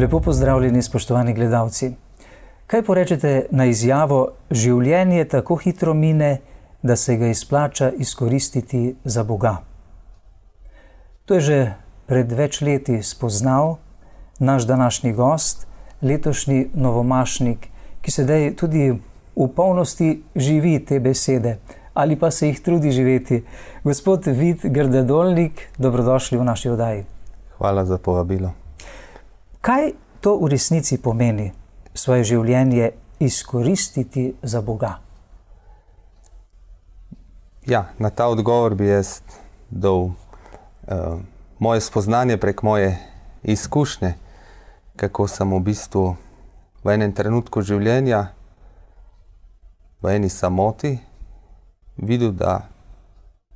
Lepo pozdravljeni, spoštovani gledalci. Kaj porečete na izjavo: življenje tako hitro mine, da se ga izplača izkoristiti za Boga? To je že pred več leti spoznal naš današnji gost, letošnji novomašnik, ki sedaj tudi v polnosti živi te besede, ali pa se jih trudi živeti. Gospod Vid Grdedolnik, dobrodošli v naši oddaji. Hvala za povabilo. Kaj to v resnici pomeni, svoje življenje izkoristiti za Boga? Ja, na ta odgovor bi jaz dal moje spoznanje prek moje izkušnje, kako sem v bistvu v enem trenutku življenja, v eni samoti, videl, da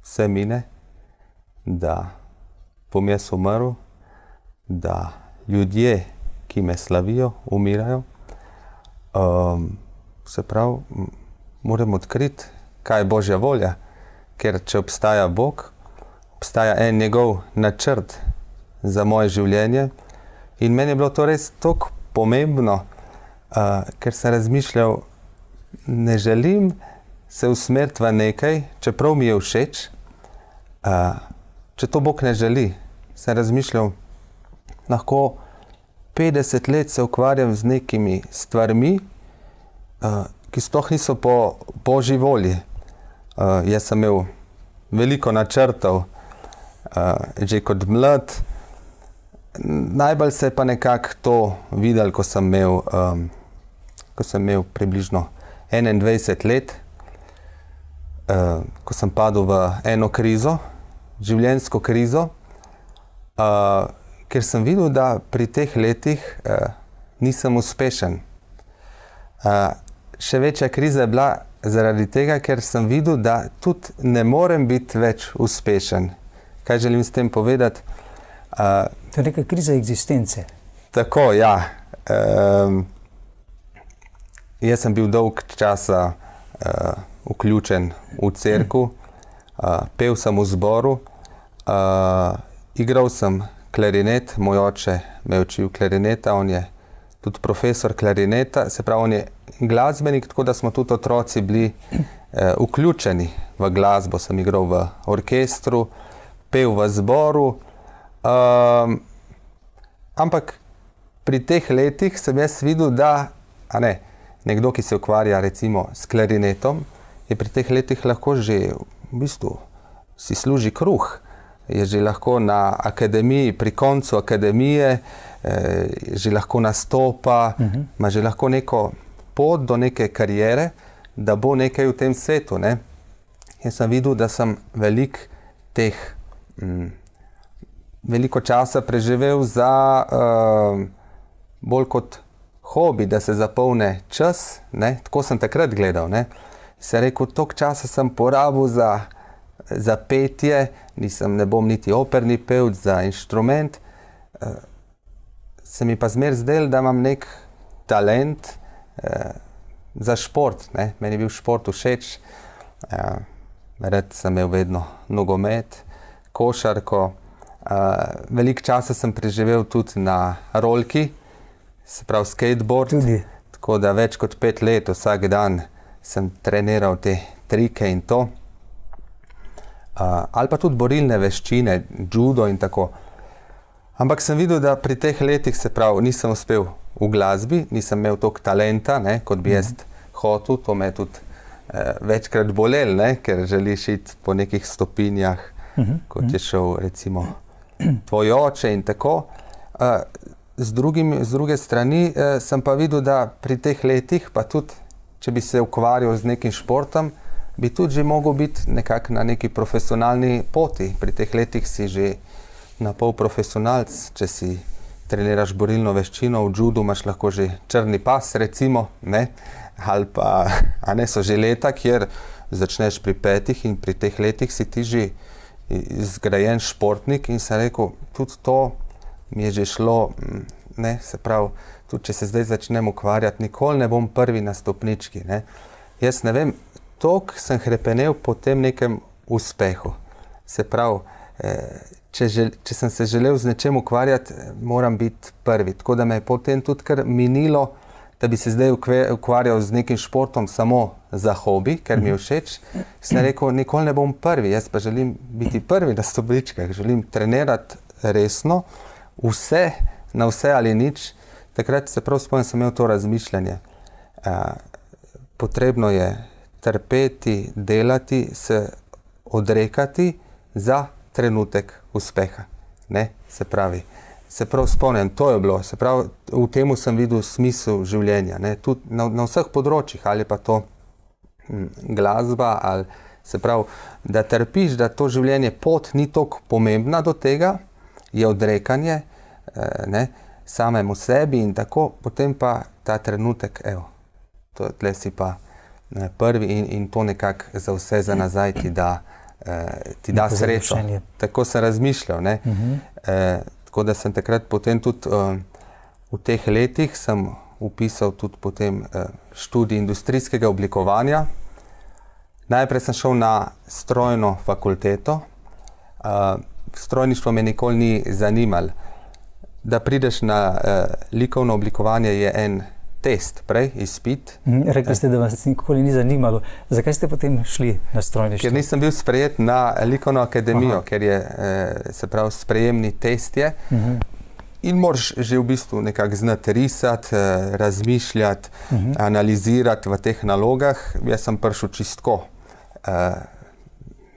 vse mine, da bom jaz umrl, da ljudje, ki me slavijo, umirajo. Se pravi, moram odkriti, kaj je Božja volja, ker če obstaja Bog, obstaja en njegov načrt za moje življenje. In meni je bilo to res toliko pomembno, ker sem razmišljal, ne želim se usmeriti v nekaj, čeprav mi je všeč, če to Bog ne želi. Sem razmišljal, lahko 50 let se ukvarjam z nekimi stvarmi, ki sploh niso po Božji volji. Jaz sem imel veliko načrtov, že kot mlad. Najbolj se je pa nekako to videl, ko sem imel približno 21 let, ko sem padel v eno krizo, življenjsko krizo, ker sem videl, da pri teh letih nisem uspešen. Še večja kriza je bila zaradi tega, ker sem videl, da tudi ne morem biti več uspešen. Kaj želim s tem povedati? To je neka kriza eksistence. Tako, ja. Jaz sem bil dolg časa vključen v cerkev, pel sem v zboru, igral sem klarinet, moj oče me je učil klarineta, on je tudi profesor klarineta, se pravi, on je glasbenik, tako da smo tudi otroci bili vključeni v glasbo. Sem igral v orkestru, pel v zboru, ampak pri teh letih sem jaz videl, da nekdo, ki se ukvarja recimo s klarinetom, je pri teh letih lahko že v bistvu si služi kruh. Je že lahko na akademiji, pri koncu akademije, že lahko nastopa, ima že lahko neko pot do neke kariere, da bo nekaj v tem svetu. Jaz sem videl, da sem veliko časa preživel za bolj kot hobi, da se zapolne čas. Tako sem takrat gledal. Se rekel, toliko časa sem porabil za petje, ne bom niti operni pevec, za inštrument. Se mi pa zmer zdelo, da imam nek talent za šport. Meni je bil šport všeč. Rad sem imel vedno nogomet, košarko. Veliko časa sem preživel tudi na rolki, se pravi skateboard. Tudi. Tako da več kot 5 let vsak dan sem treniral te trike in to. Ali pa tudi borilne veščine, judo in tako. Ampak sem videl, da pri teh letih, se pravi, nisem uspel v glasbi, nisem imel toliko talenta, kot bi jaz hotel. To me je tudi večkrat bolel, ker želiš iti po nekih stopinjah, kot je šel recimo tvoj oče in tako. Z druge strani sem pa videl, da pri teh letih, pa tudi, če bi se ukvarjal z nekim športom, bi tudi že mogel biti nekako na neki profesionalni poti. Pri teh letih si že na pol profesionalc, če si treniraš borilno veščino, v judu imaš lahko že črni pas, recimo, ali pa so že leta, kjer začneš pri 5 in pri teh letih si ti že zgrajen športnik. In sem rekel, tudi to mi je že šlo, se pravi, tudi če se zdaj začnem ukvarjati, nikoli ne bom prvi na stopnički. Jaz ne vem, toliko sem hrepenel po tem nekem uspehu. Se pravi, če sem se želel z nečem ukvarjati, moram biti prvi. Tako da me je potem tudi kar minilo, da bi se zdaj ukvarjal z nekim športom samo za hobi, ker mi je všeč. Sem rekel, nikoli ne bom prvi, jaz pa želim biti prvi na stopničkah, želim trenirati resno, vse, na vse ali nič. Takrat se prav spomnim, sem imel to razmišljanje. Potrebno je trpeti, delati, se odrekati za trenutek uspeha. Ne? Se prav spomnim, to je bilo, se pravi, v temu sem videl smisel življenja, ne? Tudi na vseh področjih, ali pa to glasba, ali se pravi, da trpiš, da to življenje pot ni toliko pomembna do tega, je odrekanje, ne, samemu sebi in tako, potem pa ta trenutek, evo, tle si pa prvi in to nekako za vse za nazaj ti da srečo. Tako sem razmišljal, ne. Tako da sem takrat potem tudi v teh letih sem upisal tudi potem študij industrijskega oblikovanja. Najprej sem šel na strojno fakulteto. Strojništvo me nikoli ni zanimalo. Da prideš na likovno oblikovanje je en test, prej, izpit. Rekli ste, da vas nikoli ni zanimalo. Zakaj ste potem šli na strojništvo? Ker nisem bil sprejet na likovno akademijo, ker je, se pravi, sprejemni test je. In moraš že v bistvu nekako znati risati, razmišljati, analizirati v teh nalogah. Jaz sem prišel čistko.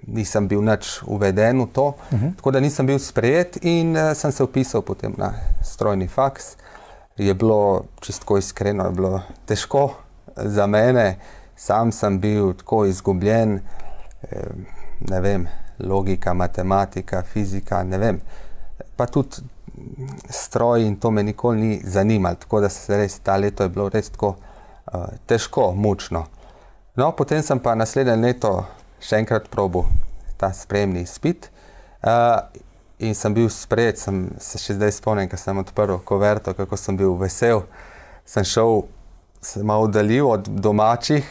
Nisem bil nič uveden v to, tako da nisem bil sprejet in sem se vpisal potem na strojni faks. Je bilo, čistko iskreno, je bilo težko za mene. Sam sem bil tako izgubljen, ne vem, logika, matematika, fizika, ne vem. Pa tudi stroj in to me nikoli ni zanimalo, tako da se res, ta leto je bilo res tako težko, mučno. No, potem sem pa naslednje leto še enkrat probal ta sprejemni izpit in sem bil sprejet, se še zdaj spomnim, ko sem odprl kuverto, kako sem bil vesel. Sem šel, se malo oddaljil od domačih,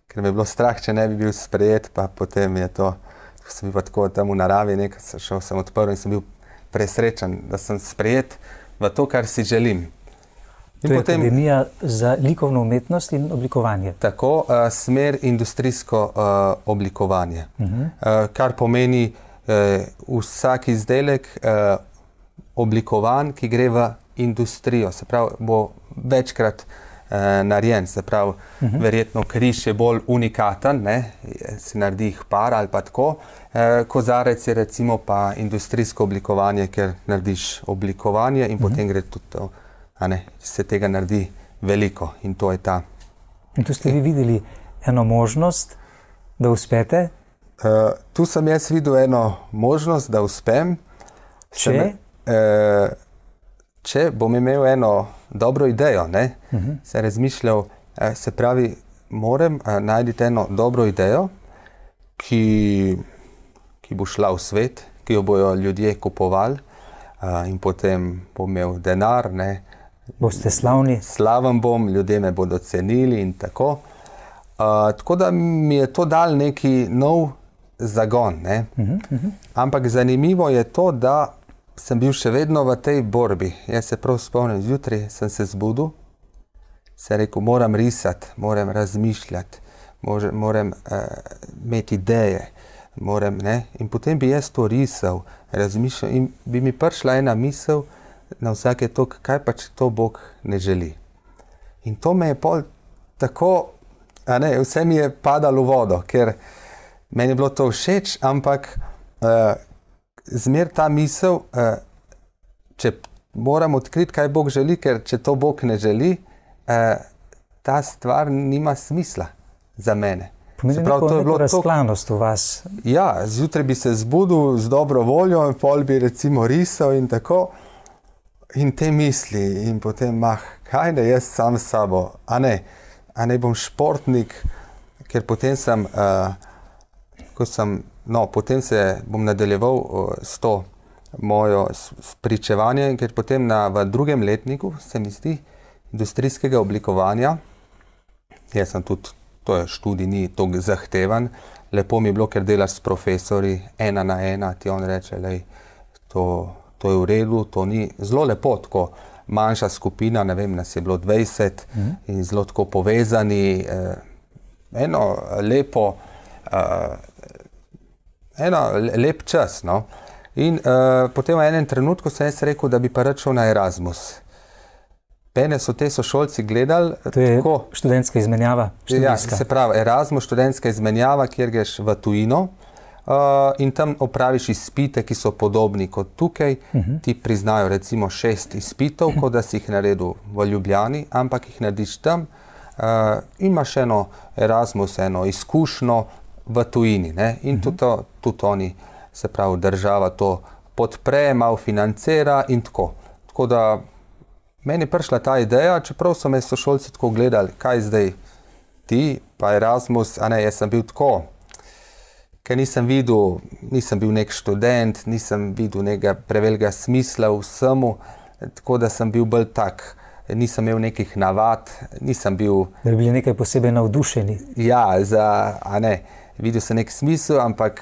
ker me je bilo strah, če ne bi bil sprejet, pa potem je to, ko sem bil pa tako tam v naravi, nekaj šel sem odprl in sem bil presrečen, da sem sprejet v to, kar si želim. To je Akademija za likovno umetnost in oblikovanje. Tako, smer industrijsko oblikovanje. Kar pomeni vsak izdelek oblikovan, ki gre v industrijo. Se pravi, bo večkrat narejen. Se pravi, verjetno križ je bolj unikaten, ne? Se naredi jih par ali pa tako. Kozarec je recimo pa industrijsko oblikovanje, ker narediš oblikovanje in potem gre tudi to. Se tega naredi veliko in to je ta. In tu ste vi videli eno možnost, da uspete? Tu sem jaz videl eno možnost, da uspem. Če bom imel eno dobro idejo, ne? Se razmišljal, se pravi, moram najti eno dobro idejo, ki bo šla v svet, ki jo bojo ljudje kupovali in potem bom imel denar, ne? Boste slavni? Slaven bom, ljudje me bodo cenili in tako. Tako da mi je to dal neki nov zagon, ne? Ampak zanimivo je to, da sem bil še vedno v tej borbi. Jaz se prav spomnim, zjutraj sem se zbudil, se rekel, moram risati, moram razmišljati, moram imeti ideje, moram, ne? In potem bi jaz to risal, razmišljal in bi mi prišla ena misel, na vsake tok, kaj pa če to Bog ne želi. In to me je pol tako, vse mi je padalo v vodo, ker meni je bilo to všeč, ampak zmer ta misel, če moram odkriti, kaj Bog želi, ker če to Bog ne želi, ta stvar nima smisla za mene. Pomeni neko razklanost v vas. Ja, zjutraj bi se zbudil z dobro voljo in pol bi recimo risal in tako. In te misli in potem, kaj da jaz sam s sabo, a ne bom športnik, ker potem potem se bom nadaljeval s to mojo spričevanje, ker potem v drugem letniku, se mi zdi, industrijskega oblikovanja, jaz sem tudi to je študij, ni toliko zahteven. Lepo mi je bilo, ker delaš s profesori, 1 na 1, ti on reče, lej, to je v redu, to ni zelo lepo, tako manjša skupina, ne vem, nas je bilo 20 in zelo tako povezani, eno lep čas, no. In potem v enem trenutku sem jaz rekel, da bi pa rad šel na Erasmus. Mene so te sošolci gledali. To je tako, študentska izmenjava, študijska. Ja, se pravi, Erasmus, študentska izmenjava, kjer greš v tujino in tam opraviš izpite, ki so podobni kot tukaj. Ti priznajo recimo 6 izpitov, kot da si jih naredil v Ljubljani, ampak jih narediš tam. Imaš eno Erasmus, eno izkušnjo v tujini, ne? In tudi oni, se pravi, država to podpre, malo financira in tako. Tako da meni je prišla ta ideja, čeprav so me sošolci tako gledali, kaj zdaj ti, pa Erasmus, a ne, jaz sem bil tako, ker nisem bil nek študent, nisem videl nekega prevelikega smisla vsemu, tako da sem bil bolj tak, nisem imel nekih navad, nisem bil... Da bi bili nekaj posebej navdušeni. Ja, videl sem nek smisel, ampak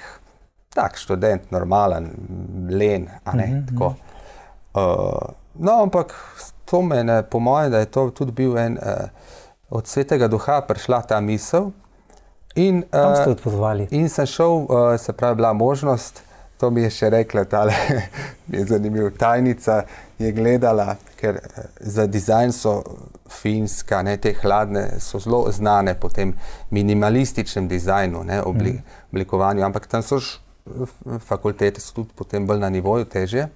tak študent, normalen, len, a ne, tako. No, ampak to mene, po mojem, da je to tudi bil od Svetega Duha prišla ta misel. Kam ste odpotovali? In sem šel, se pravi, bila možnost, to mi je še rekla tale, je zanimiv, tajnica je gledala, ker za dizajn so Finska, ne, te hladne, so zelo znane po tem minimalističnem dizajnu, ne, oblikovanju, ampak tam so fakultete so tudi potem bolj na nivoju težje.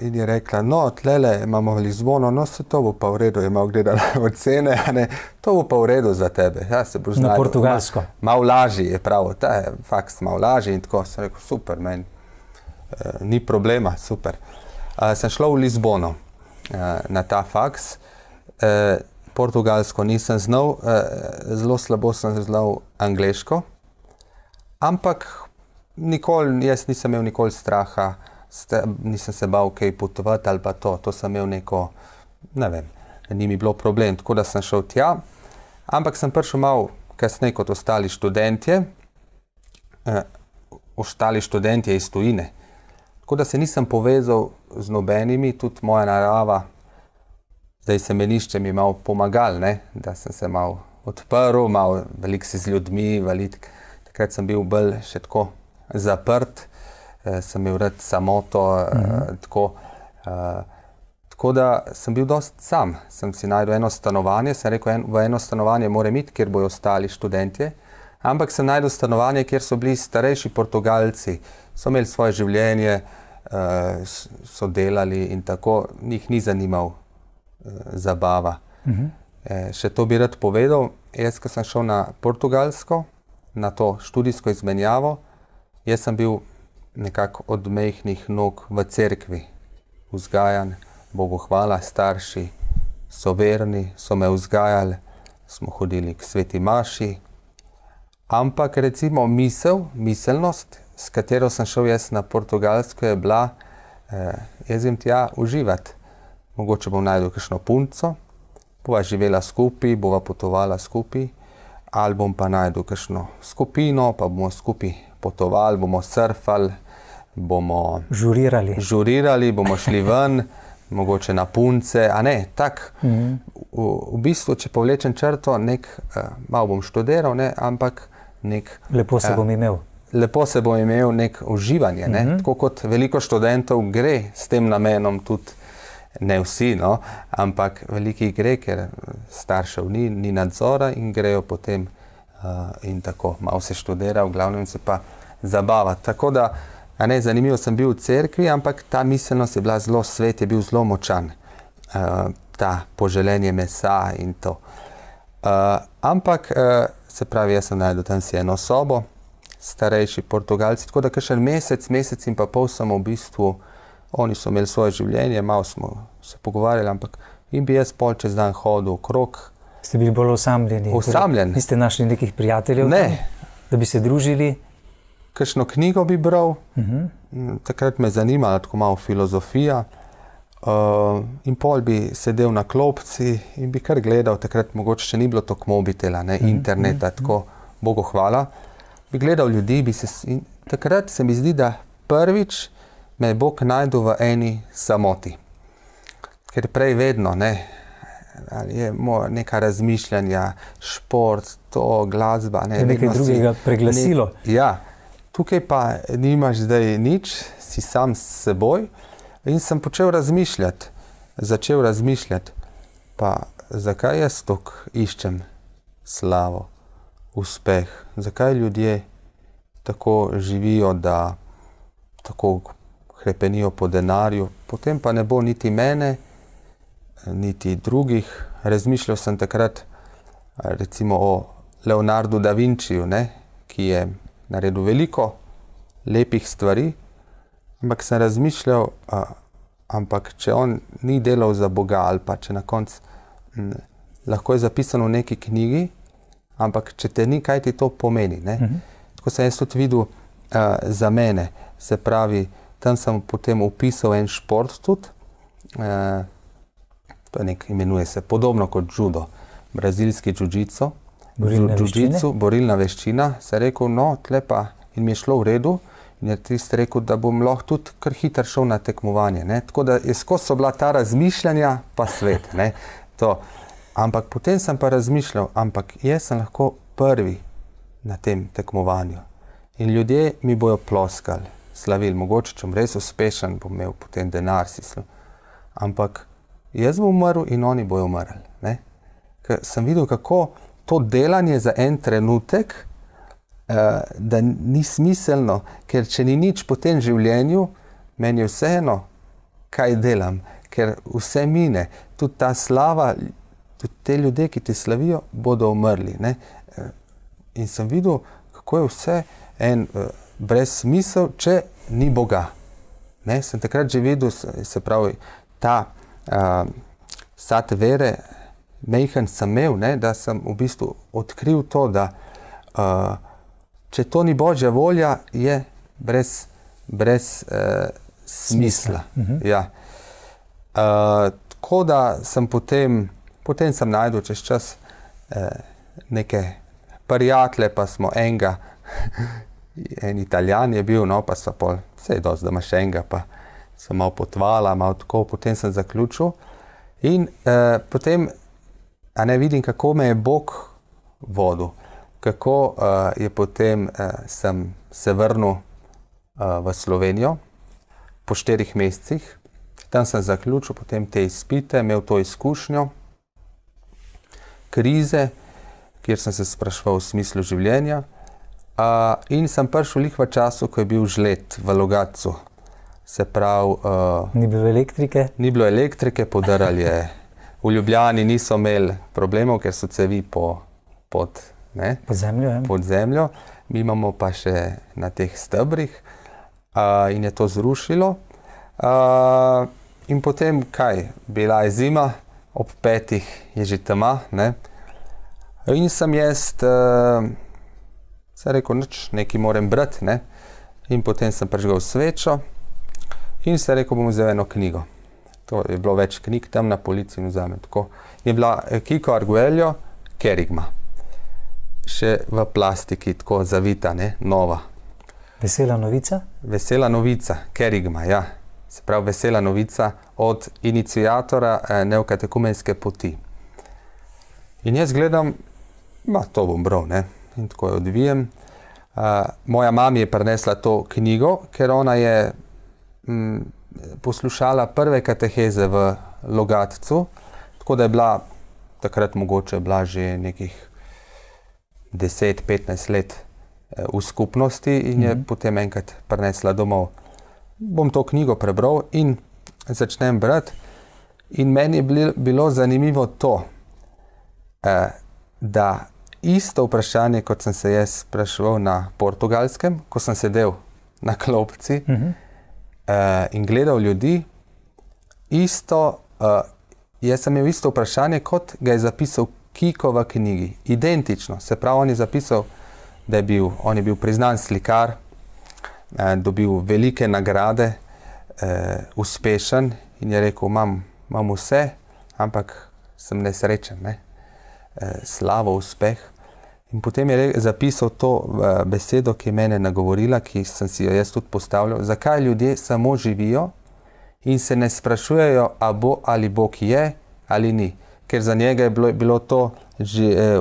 In je rekla, no, tlele imamo v Lizbono, no, se to bo pa v redu, je malo gledala ocene, ne, to bo pa v redu za tebe. Ja, se boš na Portugalsko. Malo lažji je pravo, ta je faks malo lažji in tako, sem rekel, super, meni, ni problema, super. Sem šel v Lizbono na ta faks, portugalsko nisem znal, zelo slabo sem znal angleško, ampak jaz nisem imel nikoli straha, nisem se bal kaj potovati ali pa to sem imel neko, ne vem, ni mi bilo problem, tako da sem šel tja, ampak sem prišel malo kasneje kot ostali študentje iz tujine, tako da se nisem povezal z nobenimi, tudi moja narava, zdaj semenišče mi je malo pomagal, ne, da sem se malo odprl, malo veliko si z ljudmi, takrat sem bil bolj še tako zaprt, sem imel rad samoto, tako da sem bil dosti sam. Sem si najdel eno stanovanje, sem rekel, v eno stanovanje moram iti, kjer bojo ostali študentje, ampak sem najdel stanovanje, kjer so bili starejši Portugalci, so imeli svoje življenje, so delali in tako, njih ni zanimal zabava. Še to bi rad povedal, jaz, ko sem šel na Portugalsko, na to študijsko izmenjavo, jaz sem bil nekako od mehkih nog v cerkvi vzgajan, Bogu hvala, starši so verni, so me vzgajali, smo hodili k sveti maši, ampak recimo miselnost, s katero sem šel jaz na Portugalsko, je bila, jaz grem tja uživati. Mogoče bom najdel kakšno punco, bova živela skupaj, bova potovala skupaj, ali bom pa najdel kakšno skupino, pa bomo skupaj potovali, bomo surfali, bomo žurirali, bomo šli ven, mogoče na punce, a ne, tak, v bistvu, če povlečem črto, malo bom študiral, ne, ampak lepo se bom imel. Lepo se bom imel nek uživanje, ne, tako kot veliko študentov gre s tem namenom tudi, ne vsi, no, ampak veliki gre, ker staršev ni nadzora in grejo potem in tako, malo se študira, v glavnem se pa zabava. Tako da, zanimivo sem bil v cerkvi, ampak ta miselnost je bila zelo, svet je bil zelo močan, ta poželenje mesa in to. Ampak, se pravi, jaz sem najdel tam si eno sobo, starejši Portugalci, tako da kakšen mesec in pa pol sem v bistvu, oni so imeli svoje življenje, malo smo se pogovarjali, ampak in bi jaz pol čez dan hodil okrog. Ste bili bolj osamljeni? Osamljen. Niste našli nekih prijateljev? Ne. Da bi se družili? Kakšno knjigo bi bral, takrat me zanimala tako malo filozofija, in pol bi sedel na klopci in bi kar gledal, takrat mogoče še ni bilo toliko mobitela, ne, interneta, tako, Bogu hvala, bi gledal ljudi, in takrat se mi zdi, da prvič me je Bog najdel v eni samoti. Ker prej vedno, ne, ali je neka razmišljanja, šport, to, glasba. Ne, nekaj drugega preglasilo. Ja, tukaj pa nimaš zdaj nič, si sam s seboj in sem začel razmišljati, pa zakaj jaz toliko iščem slavo, uspeh, zakaj ljudje tako živijo, da tako hrepenijo po denarju, potem pa ne bo niti mene, niti drugih. Razmišljal sem takrat recimo o Leonardu da Vinciju, ne, ki je naredil veliko lepih stvari, ampak sem razmišljal, ampak če on ni delal za Boga ali pa če na koncu lahko je zapisano v neki knjigi, ampak če te ni, kaj ti to pomeni, ne? Tako sem jaz tudi videl za mene, se pravi, tam sem potem opisal en šport tudi, to je imenuje se podobno kot judo, brazilski jiu-jitsu, borilna veščina, se rekel, no, tle pa, in mi je šlo v redu, in je tisti rekel, da bom lahko tudi kar hitro šel na tekmovanje, ne, tako da je skozi so bila ta razmišljanja pa svet, ne, to. Ampak potem sem pa razmišljal, ampak jaz sem lahko prvi na tem tekmovanju in ljudje mi bojo ploskali, slavili, mogoče, če bom res uspešen, bom imel potem denar, ampak jaz bom umrl in oni bojo umrli, ne. Ker sem videl, kako to delanje za en trenutek, da ni smiselno, ker če ni nič po tem življenju, meni je vseeno, kaj delam, ker vse mine, tudi ta slava, tudi te ljudje, ki te slavijo, bodo umrli, ne. In sem videl, kako je vse en brez smisel, če ni Boga. Ne, sem takrat že videl, se pravi, ta sad vere, mejhen sem imel, ne, da sem v bistvu odkril to, da če to ni Božja volja, je brez smisla. Ja. Tako da sem potem sem najdel čez čas neke prijatelje, pa smo enega, en Italijan je bil, no, pa so pol, vse je dosti, da imaš enega, pa sem malo potvala, malo tako, potem sem zaključil in potem, a ne vidim, kako me je Bog vodil, kako je potem sem se vrnil v Slovenijo po 4 mesecih, tam sem zaključil potem te izpite, imel to izkušnjo, krize, kjer sem se spraševal v smislu življenja, in sem prišel lih v času, ko je bil žled v Logatcu. Se pravi... Ni bilo elektrike? Ni bilo elektrike, podarali je. V Ljubljani niso imeli problemov, ker so cevi pod zemljo. Mi imamo pa še na teh stebrih in je to zrušilo. In potem, kaj? Bila je zima, ob 5 je že tema, ne? In sem jaz se rekel, nekaj moram brati, ne? In potem sem prižgal svečo in se rekel, bom vzel eno knjigo. To je bilo več knjig tam na polici in vzamem. Tako je bila Kiko Arguello, Kerigma. Še v plastiki, tako zavita, ne? Nova. Vesela novica? Vesela novica, Kerigma, ja. Se pravi, vesela novica od iniciatora neokatekumenske poti. In jaz gledam, to bom bral, ne? In tako jo odvijem. Moja mama je prinesla to knjigo, ker ona je poslušala prve kateheze v Logatcu, tako da je bila, takrat mogoče bila že nekih 10-15 let v skupnosti in je potem enkrat prinesla domov. Bom to knjigo prebral in začnem brati. In meni je bilo zanimivo to, da isto vprašanje, kot sem se jaz spraševal na Portugalskem, ko sem sedel na klopci in gledal ljudi, jaz sem imel isto vprašanje, kot ga je zapisal Kiko v knjigi. Identično. Se pravi, on je zapisal, da on je bil priznan slikar, dobil velike nagrade, uspešen in je rekel, imam vse, ampak sem nesrečen, ne? Slavo, uspeh. In potem je zapisal to besedo, ki je mene nagovorila, ki sem si jo jaz tudi postavljal, zakaj ljudje samo živijo in se ne sprašujejo, ali Bog je ali ni. Ker za njega je bilo to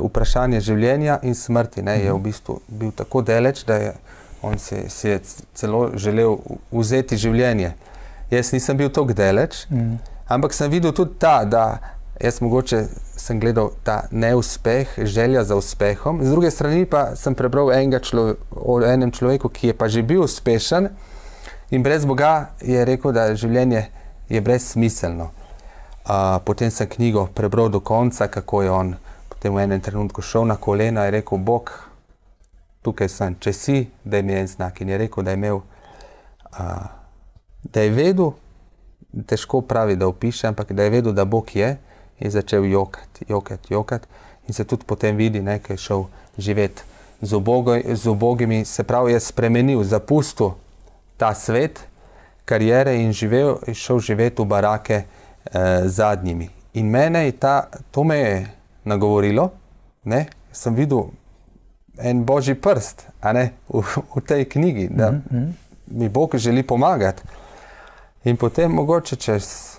vprašanje življenja in smrti. Ne? Je v bistvu bil tako daleč, da on si je celo želel vzeti življenje. Jaz nisem bil tako daleč, ampak sem videl tudi da jaz mogoče sem gledal ta neuspeh, želja za uspehom. Z druge strani pa sem prebral o enem človeku, ki je pa že bil uspešen in brez Boga je rekel, da življenje je brezsmiselno. Potem sem knjigo prebral do konca, kako je on potem v enem trenutku šel na kolena in rekel, Bog, tukaj sem, če si, daj mi en znak. In je rekel, da je imel, da je vedel, težko pravi, da opiše, ampak da je vedel, da Bog je jokati. In se tudi potem vidi, ne, ko je šel živeti z ubogimi, se pravi, je spremenil, zapustil ta svet, karijere in šel živeti v barake zadnjimi. In mene je to me je nagovorilo, ne, sem videl en božji prst, a ne, v tej knjigi, da mi Bog želi pomagati. In potem mogoče čez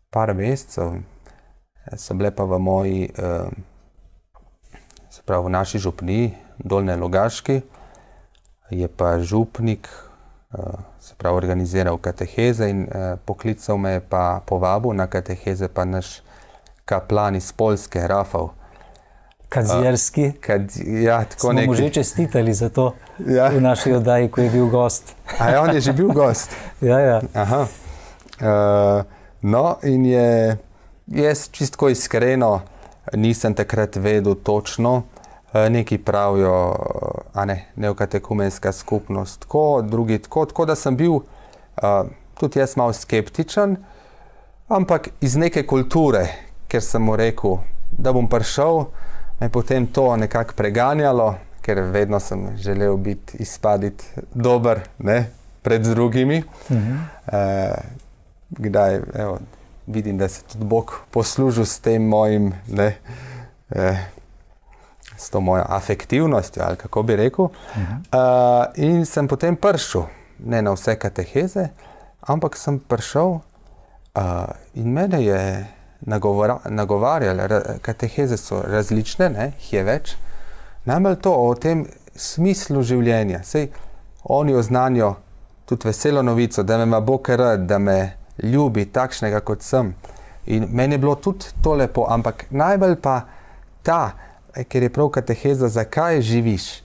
par mesecev so bile pa v moji, se pravi v naši župniji, Dolnje Logaški, je pa župnik, se pravi organiziral kateheze in poklical me je pa povabil na kateheze pa naš kaplan iz Poljske, Rafał. Kadzierski. Ja, tako smo mu že čestitali za to v naši oddaji, ko je bil gost. A on je že bil gost? Ja. Aha. No, in jaz čistko iskreno nisem takrat vedel točno, neki pravijo, neokatekumenska skupnost, drugi tako, da sem bil tudi jaz malo skeptičen, ampak iz neke kulture, ker sem mu rekel, da bom prišel, me potem to nekako preganjalo, ker vedno sem želel izpaditi dober, ne, pred drugimi. Kdaj, evo, vidim, da se tudi Bog poslužil s tem mojim, ne, s to mojo afektivnostjo, ali kako bi rekel. In sem potem prišel, ne na vse kateheze, ampak sem prišel in mene je nagovarjali, kateheze so različne, ne, jih je več. Najbolj to o tem smislu življenja. Sej oni oznanijo tudi veselo novico, da me ima Bog rad, da me ljubi takšnega, kot sem. In meni je bilo tudi to lepo, ampak najbolj pa ker je prav kateheza, zakaj živiš,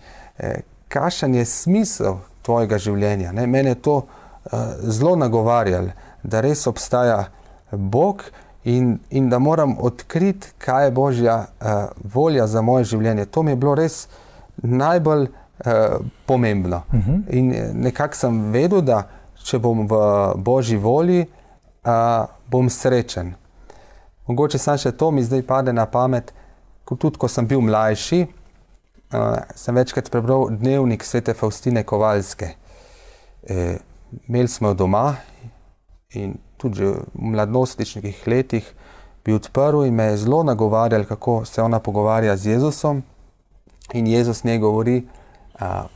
kakšen je smisel tvojega življenja. Ne? Mene je to zelo nagovarjalo, da res obstaja Bog in da moram odkriti, kaj je Božja volja za moje življenje. To mi je bilo res najbolj pomembno. In nekako sem vedel, da če bom v Božji volji, bom srečen. Mogoče sam še to mi zdaj pade na pamet, tudi ko sem bil mlajši, sem večkrat prebral dnevnik svete Faustine Kovalske. Imeli smo jo doma in tudi že v mladostniških letih bi odprl in me je zelo nagovarjal, kako se ona pogovarja z Jezusom. In Jezus njej govori,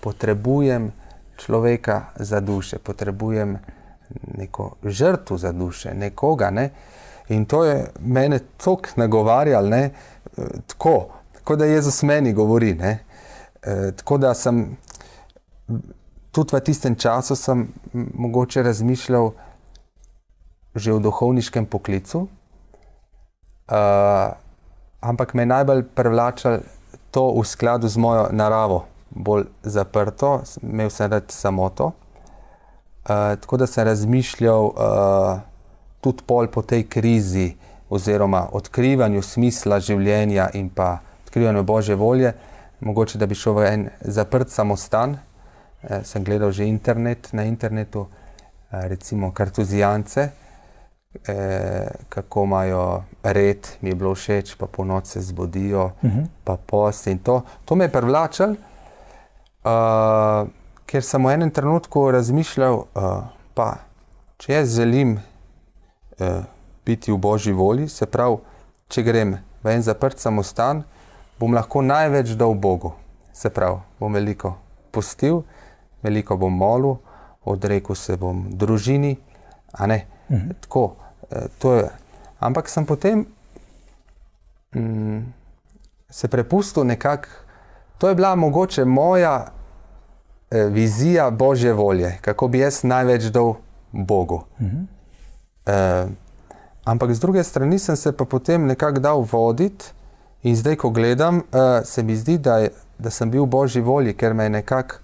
potrebujem človeka za duše, potrebujem neko žrtvo za duše, nekoga, ne. In to je mene toliko nagovarjal, ne, tako da Jezus meni govori, ne. Tako da sem, tudi v tistem času sem mogoče razmišljal že v duhovniškem poklicu, ampak me najbolj privlačalo to v skladu z mojo naravo, bolj zaprto, imel sem rad samoto, tako da sem razmišljal tudi po tej krizi oziroma odkrivanju smisla življenja in pa odkrivanju Božje volje, mogoče da bi šel v en zaprt samostan. Sem gledal že na internetu, recimo kartuzijance, kako imajo red, mi je bilo všeč, pa po noč se zbudijo, pa post in to. To me je privlačalo, ker sem v enem trenutku razmišljal, pa če jaz želim biti v Božji volji, se pravi, če grem v en zaprt samostan, bom lahko največ dal Bogu. Se pravi, bom veliko pustil, veliko bom molil, odrekel se bom družini, a ne, tako, to je. Ampak sem potem se prepustil nekako, to je bila mogoče moja vizija Božje volje, kako bi jaz največ dal Bogu. Ampak z druge strani sem se pa potem nekako dal voditi in zdaj, ko gledam, se mi zdi, da sem bil v Božji volji, ker me je nekako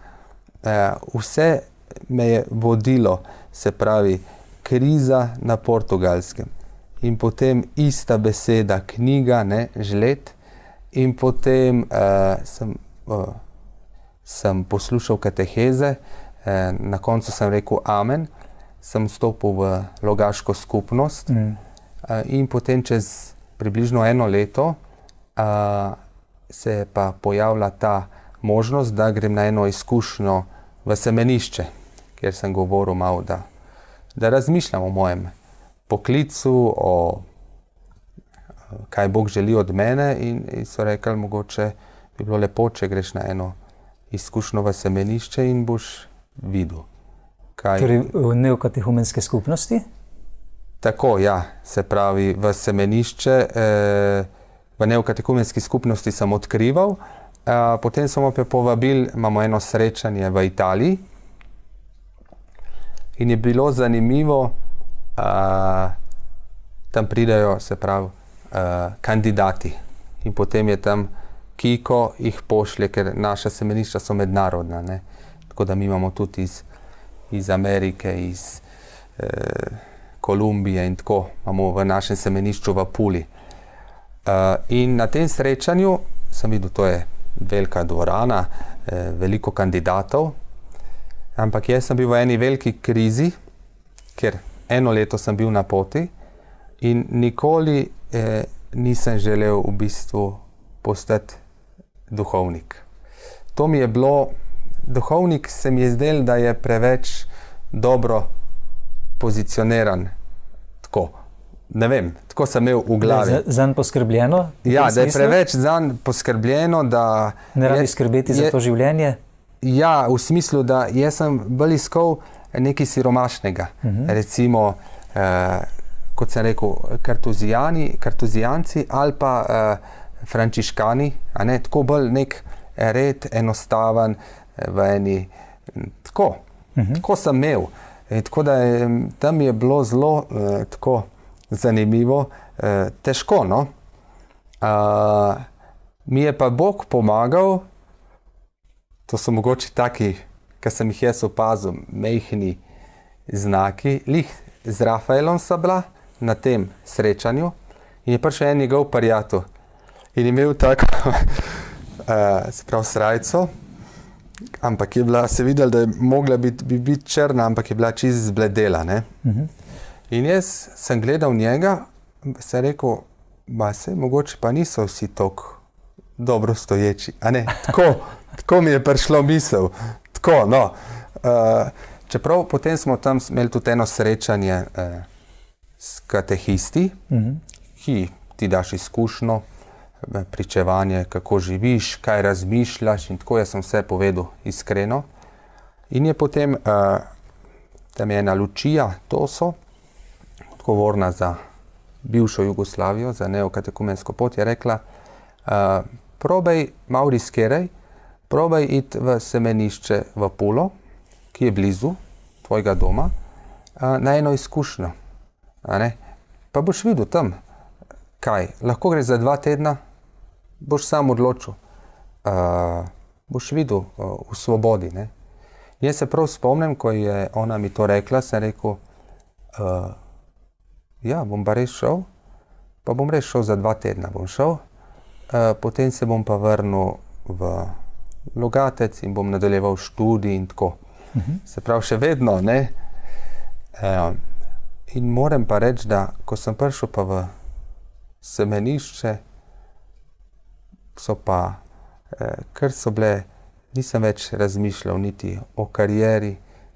vse me je vodilo, se pravi, kriza na Portugalskem in potem ista beseda, knjiga, ne, žled, in potem sem poslušal kateheze, na koncu sem rekel amen, sem vstopil v Logaško skupnost in potem čez približno 1 leto se je pa pojavila ta možnost, da grem na eno izkušnjo v semenišče, kjer sem govoril malo, da razmišljam o mojem poklicu, o kaj Bog želi od mene in so rekli, mogoče bi bilo lepo, če greš na eno izkušnjo v semenišče in boš videl. Torej v neokatehumenske skupnosti? Tako, ja, se pravi, v semenišče, v neokatehumenski skupnosti sem odkrival, potem smo pa povabili, imamo eno srečanje v Italiji in je bilo zanimivo, tam pridejo, se pravi, kandidati in potem je tam Kiko jih pošlje, ker naša semenišča so mednarodna, ne? Tako da mi imamo tudi iz Amerike, iz Kolumbije in tako, imamo v našem semenišču v Puli. In na tem srečanju sem videl, to je velika dvorana, veliko kandidatov, ampak jaz sem bil v eni veliki krizi, ker 1 leto sem bil na poti in nikoli nisem želel v bistvu postati duhovnik. To mi je bilo, duhovnik se mi je zdel, da je preveč dobro pozicioniran, tako, ne vem, tako sem imel v glavi. Zanj poskrbljeno? Ja, da je preveč zanj poskrbljeno, da... Ne rabi skrbeti za to življenje? Ja, v smislu, da jaz sem bolj iskal nekaj siromašnega. Recimo, kot sem rekel, kartuzijanci ali pa frančiškani, a ne, tako bolj nek red, enostaven, v eni, tako sem imel. Tako da tam je bilo zelo tako zanimivo, težko, no. Mi je pa Bog pomagal, to so mogoče taki, ki sem jih jaz opazil, mehni znaki, lih z Rafaelom sta bila na tem srečanju in je prišel en njegov prijatelj in imel tako, se pravi, srajco, ampak je bila, se videl, da je mogla biti črna, ampak je bila čisto zbledela, ne. In jaz sem gledal njega, sem rekel, mogoče pa niso vsi toliko dobro stoječi, a ne, tako mi je prišlo misel, tako, no. Čeprav potem smo tam imeli tudi eno srečanje s katehisti, ki ti daš izkušnjo, pričevanje, kako živiš, kaj razmišljaš in tako, jaz sem vse povedal iskreno. In je potem, tam je ena Lučija Toso, odgovorna za bivšo Jugoslavijo, za neokatekumensko pot, je rekla, probaj, malo riskiraj, probaj iti v semenišče v Pulo, ki je blizu tvojega doma, na eno izkušnjo. Pa boš videl tam, kaj, lahko gre za 2 tedna, boš sam odločil, boš videl v svobodi. Ne? Jaz se prav spomnim, ko je ona mi to rekla, sem rekel, ja, bom pa res šel, pa bom res šel za 2 tedna, bom šel, potem se bom pa vrnil v Logatec in bom nadaljeval študij in tako. Se pravi, še vedno, ne? In moram pa reči, da ko sem prišel pa v semenišče, so pa, ker so bile, nisem več razmišljal niti o karieri,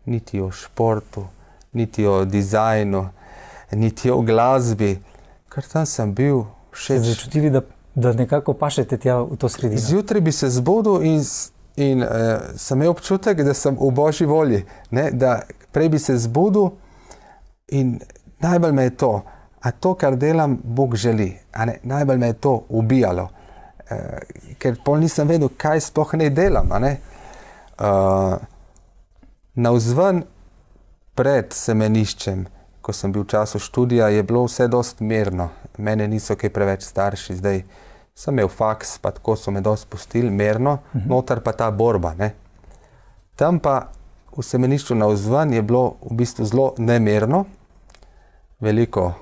niti o športu, niti o dizajnu, niti o glasbi, ker tam sem bil Ste začutili, da nekako pašete tja v to sredino? Zjutraj bi se zbudil in sem imel občutek, da sem v Božji volji, ne? Da prej bi se zbudil in najbolj me je to, kar delam, Bog želi, a ne? Najbolj me je to ubijalo, ker pol nisem vedel, kaj sploh ne delam, a ne? Navzven pred semeniščem, ko sem bil v času študija, je bilo vse dost mirno. Mene niso kaj preveč starši, zdaj sem imel faks, pa tako so me dost pustili mirno, noter pa ta borba, ne. Tam pa v semenišču navzven je bilo v bistvu zelo nemirno, veliko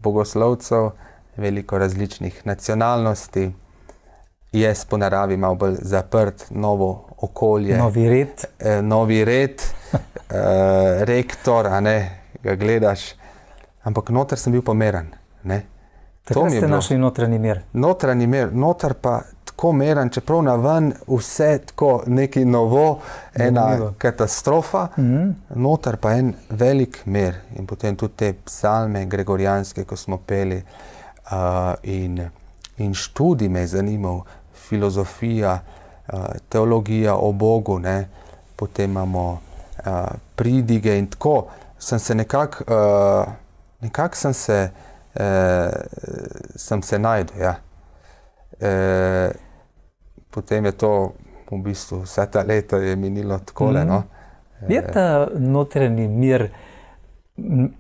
bogoslovcev, veliko različnih nacionalnosti, jaz po naravi malo bolj zaprt, novo okolje. Novi red, rektor, a ne, ga gledaš, ampak noter sem bil pomeren, ne. Takrat ste našli notranji mir. Notranji mir, noter pa tako miren, čeprav naven vse tako nekaj novo, ena katastrofa, noter pa en velik mir. In potem tudi te psalme gregorijanske, ko smo peli, in študij me je zanimal, filozofija, teologija o Bogu, ne, potem imamo pridige in tako. Sem se sem se najdel, ja. Potem je to, v bistvu, vsa ta leta je minilo takole, no. Je ta notranji mir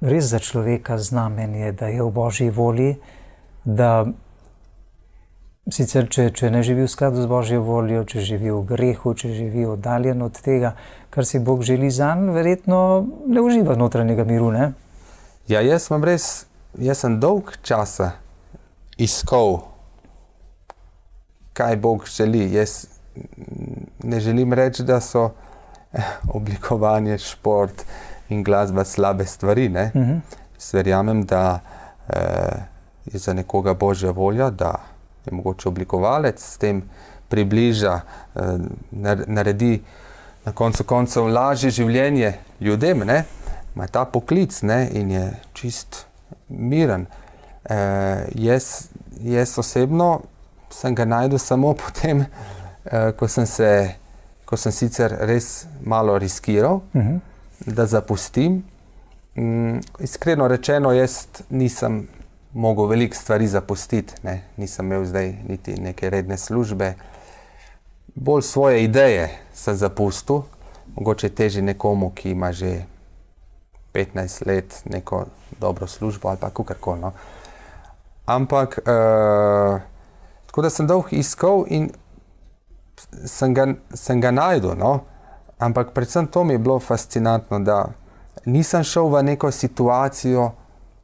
res za človeka znamenje, da je v Božji volji, da sicer, če ne živi v skladu z Božjo voljo, če živi v grehu, če živi oddaljen od tega, kar si Bog želi zanj, verjetno ne uživa notranjega miru, ne? Ja, jaz sem dolg časa iskal, kaj Bog želi. Jaz ne želim reči, da so oblikovanje, šport in glasba slabe stvari, ne? Verjamem, da je za nekoga Božja volja, da je mogoče oblikovalec, s tem približa, naredi na koncu koncev lažje življenje ljudem, ne? Ima ta poklic, ne? In je čist miren. Jaz osebno sem ga najdel samo potem, ko sem sicer res malo riskiral, da zapustim. Iskreno rečeno, jaz nisem mogel veliko stvari zapustiti, ne. Nisem imel zdaj niti neke redne službe. Bolj svoje ideje sem zapustil, mogoče teži nekomu, ki ima že 15 let neko dobro službo ali pa kakorkoli, no. Ampak, tako da sem dolgo iskal in sem ga najdel, no. Ampak predvsem to mi je bilo fascinantno, da nisem šel v neko situacijo,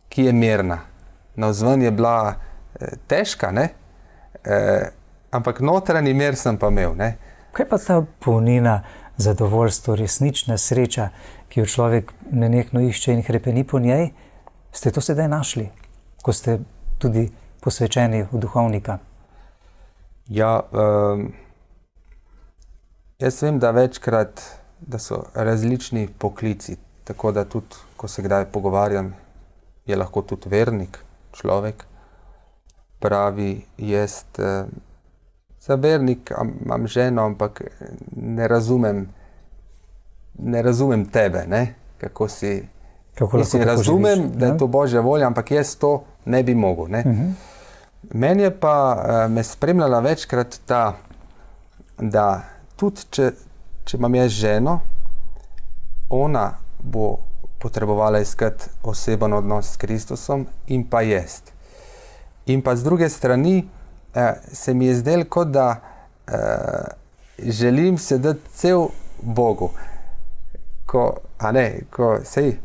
ki je mirna. Navzven je bila težka, ne? Ampak notranji mir sem pa imel, ne? Kaj pa ta polnina, zadovoljstvo, resnična sreča, ki jo človek nenehno išče in hrepeni po njej, ste to sedaj našli, ko ste tudi posvečeni v duhovnika? Ja, jaz vem, da večkrat, da so različni poklici, tako da tudi, ko se kdaj pogovarjam, je lahko tudi vernik človek, pravi, jaz za vernik imam ženo, ampak ne razumem tebe, ne? Kako si, mislim, razumem, živiš, da je to Božja volja, ampak jaz to ne bi mogel, ne? Meni je pa me spremljala večkrat ta, da tudi, če imam jaz ženo, ona bo potrebovala iskati oseben odnos s Kristusom in pa jaz. In pa z druge strani se mi je zdelo, kot da želim se dati cel Bogu. Sej,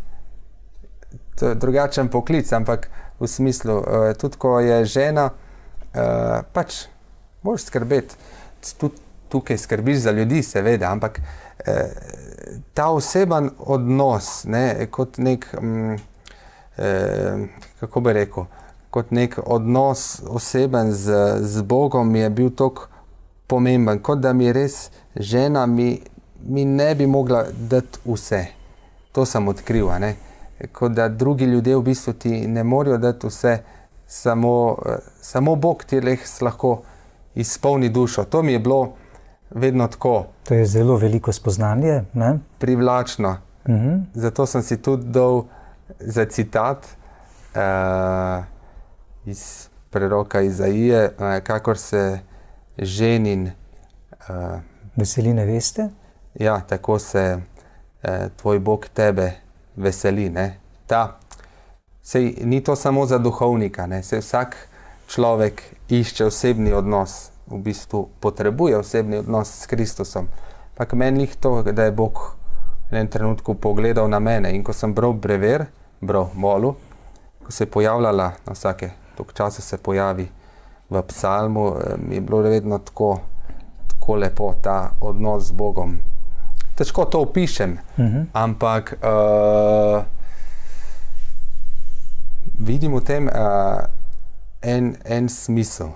to je drugačen poklic, ampak v smislu, tudi ko je žena, pač moraš skrbeti, tudi tukaj skrbiš za ljudi, seveda, ampak ta oseben odnos, ne, kot nek, kako bi rekel, kot nek odnos oseben z Bogom je bil toliko pomemben, kot da mi res žena mi ne bi mogla dati vse. To sem odkril, ne. kot da drugi ljudje v bistvu ti ne morejo dati vse, samo Bog ti lahko izpolni dušo. To mi je bilo vedno tako. To je zelo veliko spoznanje, ne? Privlačno. Zato sem si tudi dal za citat iz preroka Izaije, kakor se ženin veseli neveste. Ja, tako se tvoj Bog tebe veseli. Ne? Sej ni to samo za duhovnika, ne? Sej vsak človek išče osebni odnos, v bistvu potrebuje osebni odnos s Kristusom. Pak meni jih to, da je Bog v enem trenutku pogledal na mene in ko sem bral molu, ko se je pojavljala, na vsake toliko časa se pojavi v psalmu, mi je bilo vedno tako lepo ta odnos z Bogom. Težko to opišem, ampak vidim v tem en smisel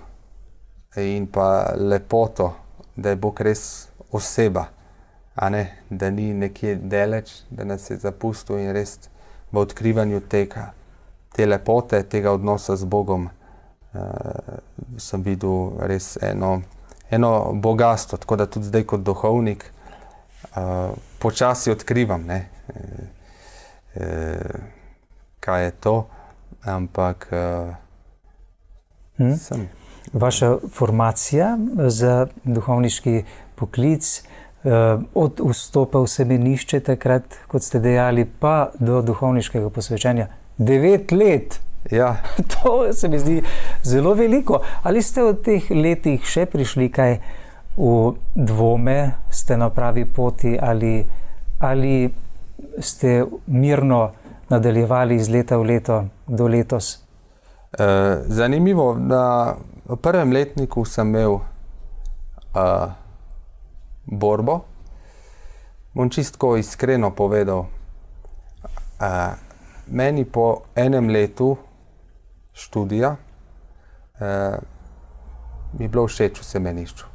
in pa lepoto, da je Bog res oseba, a ne, da ni nekje daleč, da nas je zapustil in res v odkrivanju te lepote, tega odnosa z Bogom sem videl res eno bogastvo, tako da tudi zdaj kot duhovnik počasi odkrivam, ne, kaj je to, ampak sem. Vaša formacija za duhovniški poklic od vstopa v semenišče takrat, kot ste dejali, pa do duhovniškega posvečanja 9 let. Ja. To se mi zdi zelo veliko. Ali ste v teh letih še prišli kaj v dvome, ste na pravi poti ali ste mirno nadaljevali iz leta v leto do letos? Zanimivo, da v prvem letniku sem imel borbo. Bom čistko iskreno povedal. Meni po enem letu študija mi je bilo všeč v semenišču.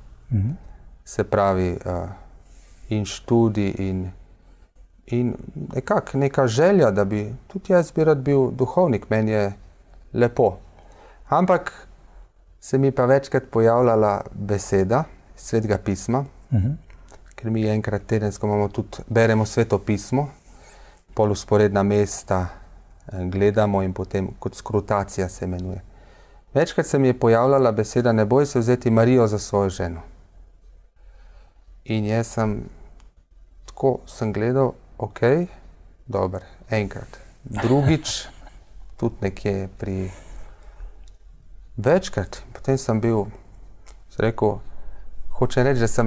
Se pravi, in študij in nekako neka želja, da bi tudi jaz bi rad bil duhovnik, meni je lepo. Ampak se mi pa večkrat pojavljala beseda Svetega pisma, ker mi enkrat tedensko beremo Sveto pismo, pol vzporedna mesta gledamo in potem kot skrutacija se imenuje. Večkrat se mi je pojavljala beseda, ne boj se vzeti Marijo za svojo ženo. In jaz sem gledal, ok, dobro, enkrat. Drugič, tudi nekje pri večkrat. Potem sem bil, rekel, hočem reči, da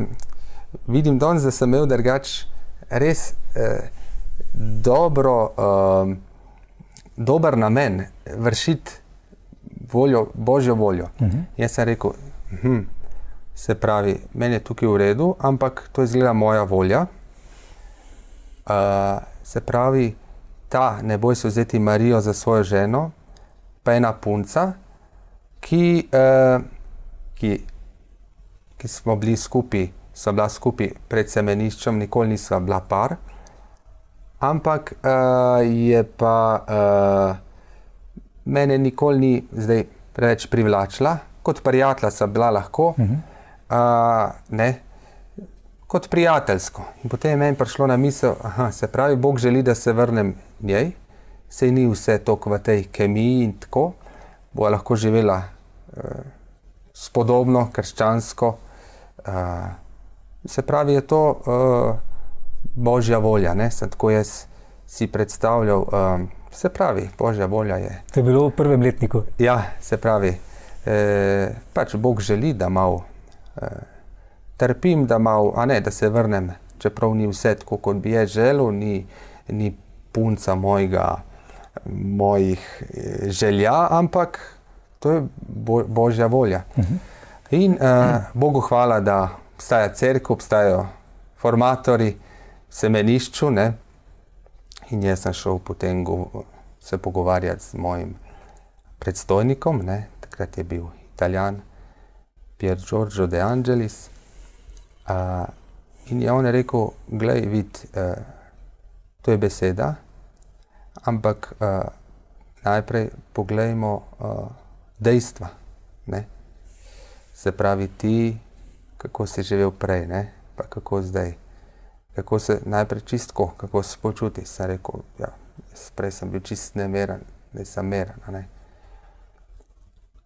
vidim danes, da sem imel drugač res dober namen vršiti Božjo voljo. Jaz sem rekel, se pravi, meni je tukaj v redu, ampak to izgleda moja volja. Se pravi, ne boj se vzeti Marijo za svojo ženo, pa ena punca, ki smo bili skupaj, sva bila skupaj pred semeniščem, nikoli nisva bila par, ampak je pa mene nikoli ni zdaj preveč privlačila, kot prijatelja sva bila lahko, kot prijateljsko. In potem je meni prišlo na misel, se pravi, Bog želi, da se vrnem njej, sej ni vse toliko v tej kemiji in tako, bo lahko živela spodobno, krščansko. Se pravi, je to Božja volja, ne? Sem tako jaz si predstavljal, se pravi, Božja volja je. To je bilo v prvem letniku. Ja, se pravi, pač Bog želi, da malo trpim, da malo, da se vrnem, čeprav ni vse tako, kot bi jaz želel, ni punca mojih želja, ampak to je Božja volja. In Bogu hvala, da obstaja cerkev, obstajajo formatorji v semenišču, ne? In jaz sem šel potem se pogovarjati z mojim predstojnikom, ne? Takrat je bil Italijan, Pier Giorgio De Angelis. In je on rekel, glej, vid, to je beseda, ampak najprej poglejmo dejstva. Ne? Se pravi ti, kako si živel prej, ne? Pa kako zdaj. Kako se najprej čistko, kako se počuti. Sem rekel, ja, prej sem bil čist nemeren, zdaj sem meren. Ne?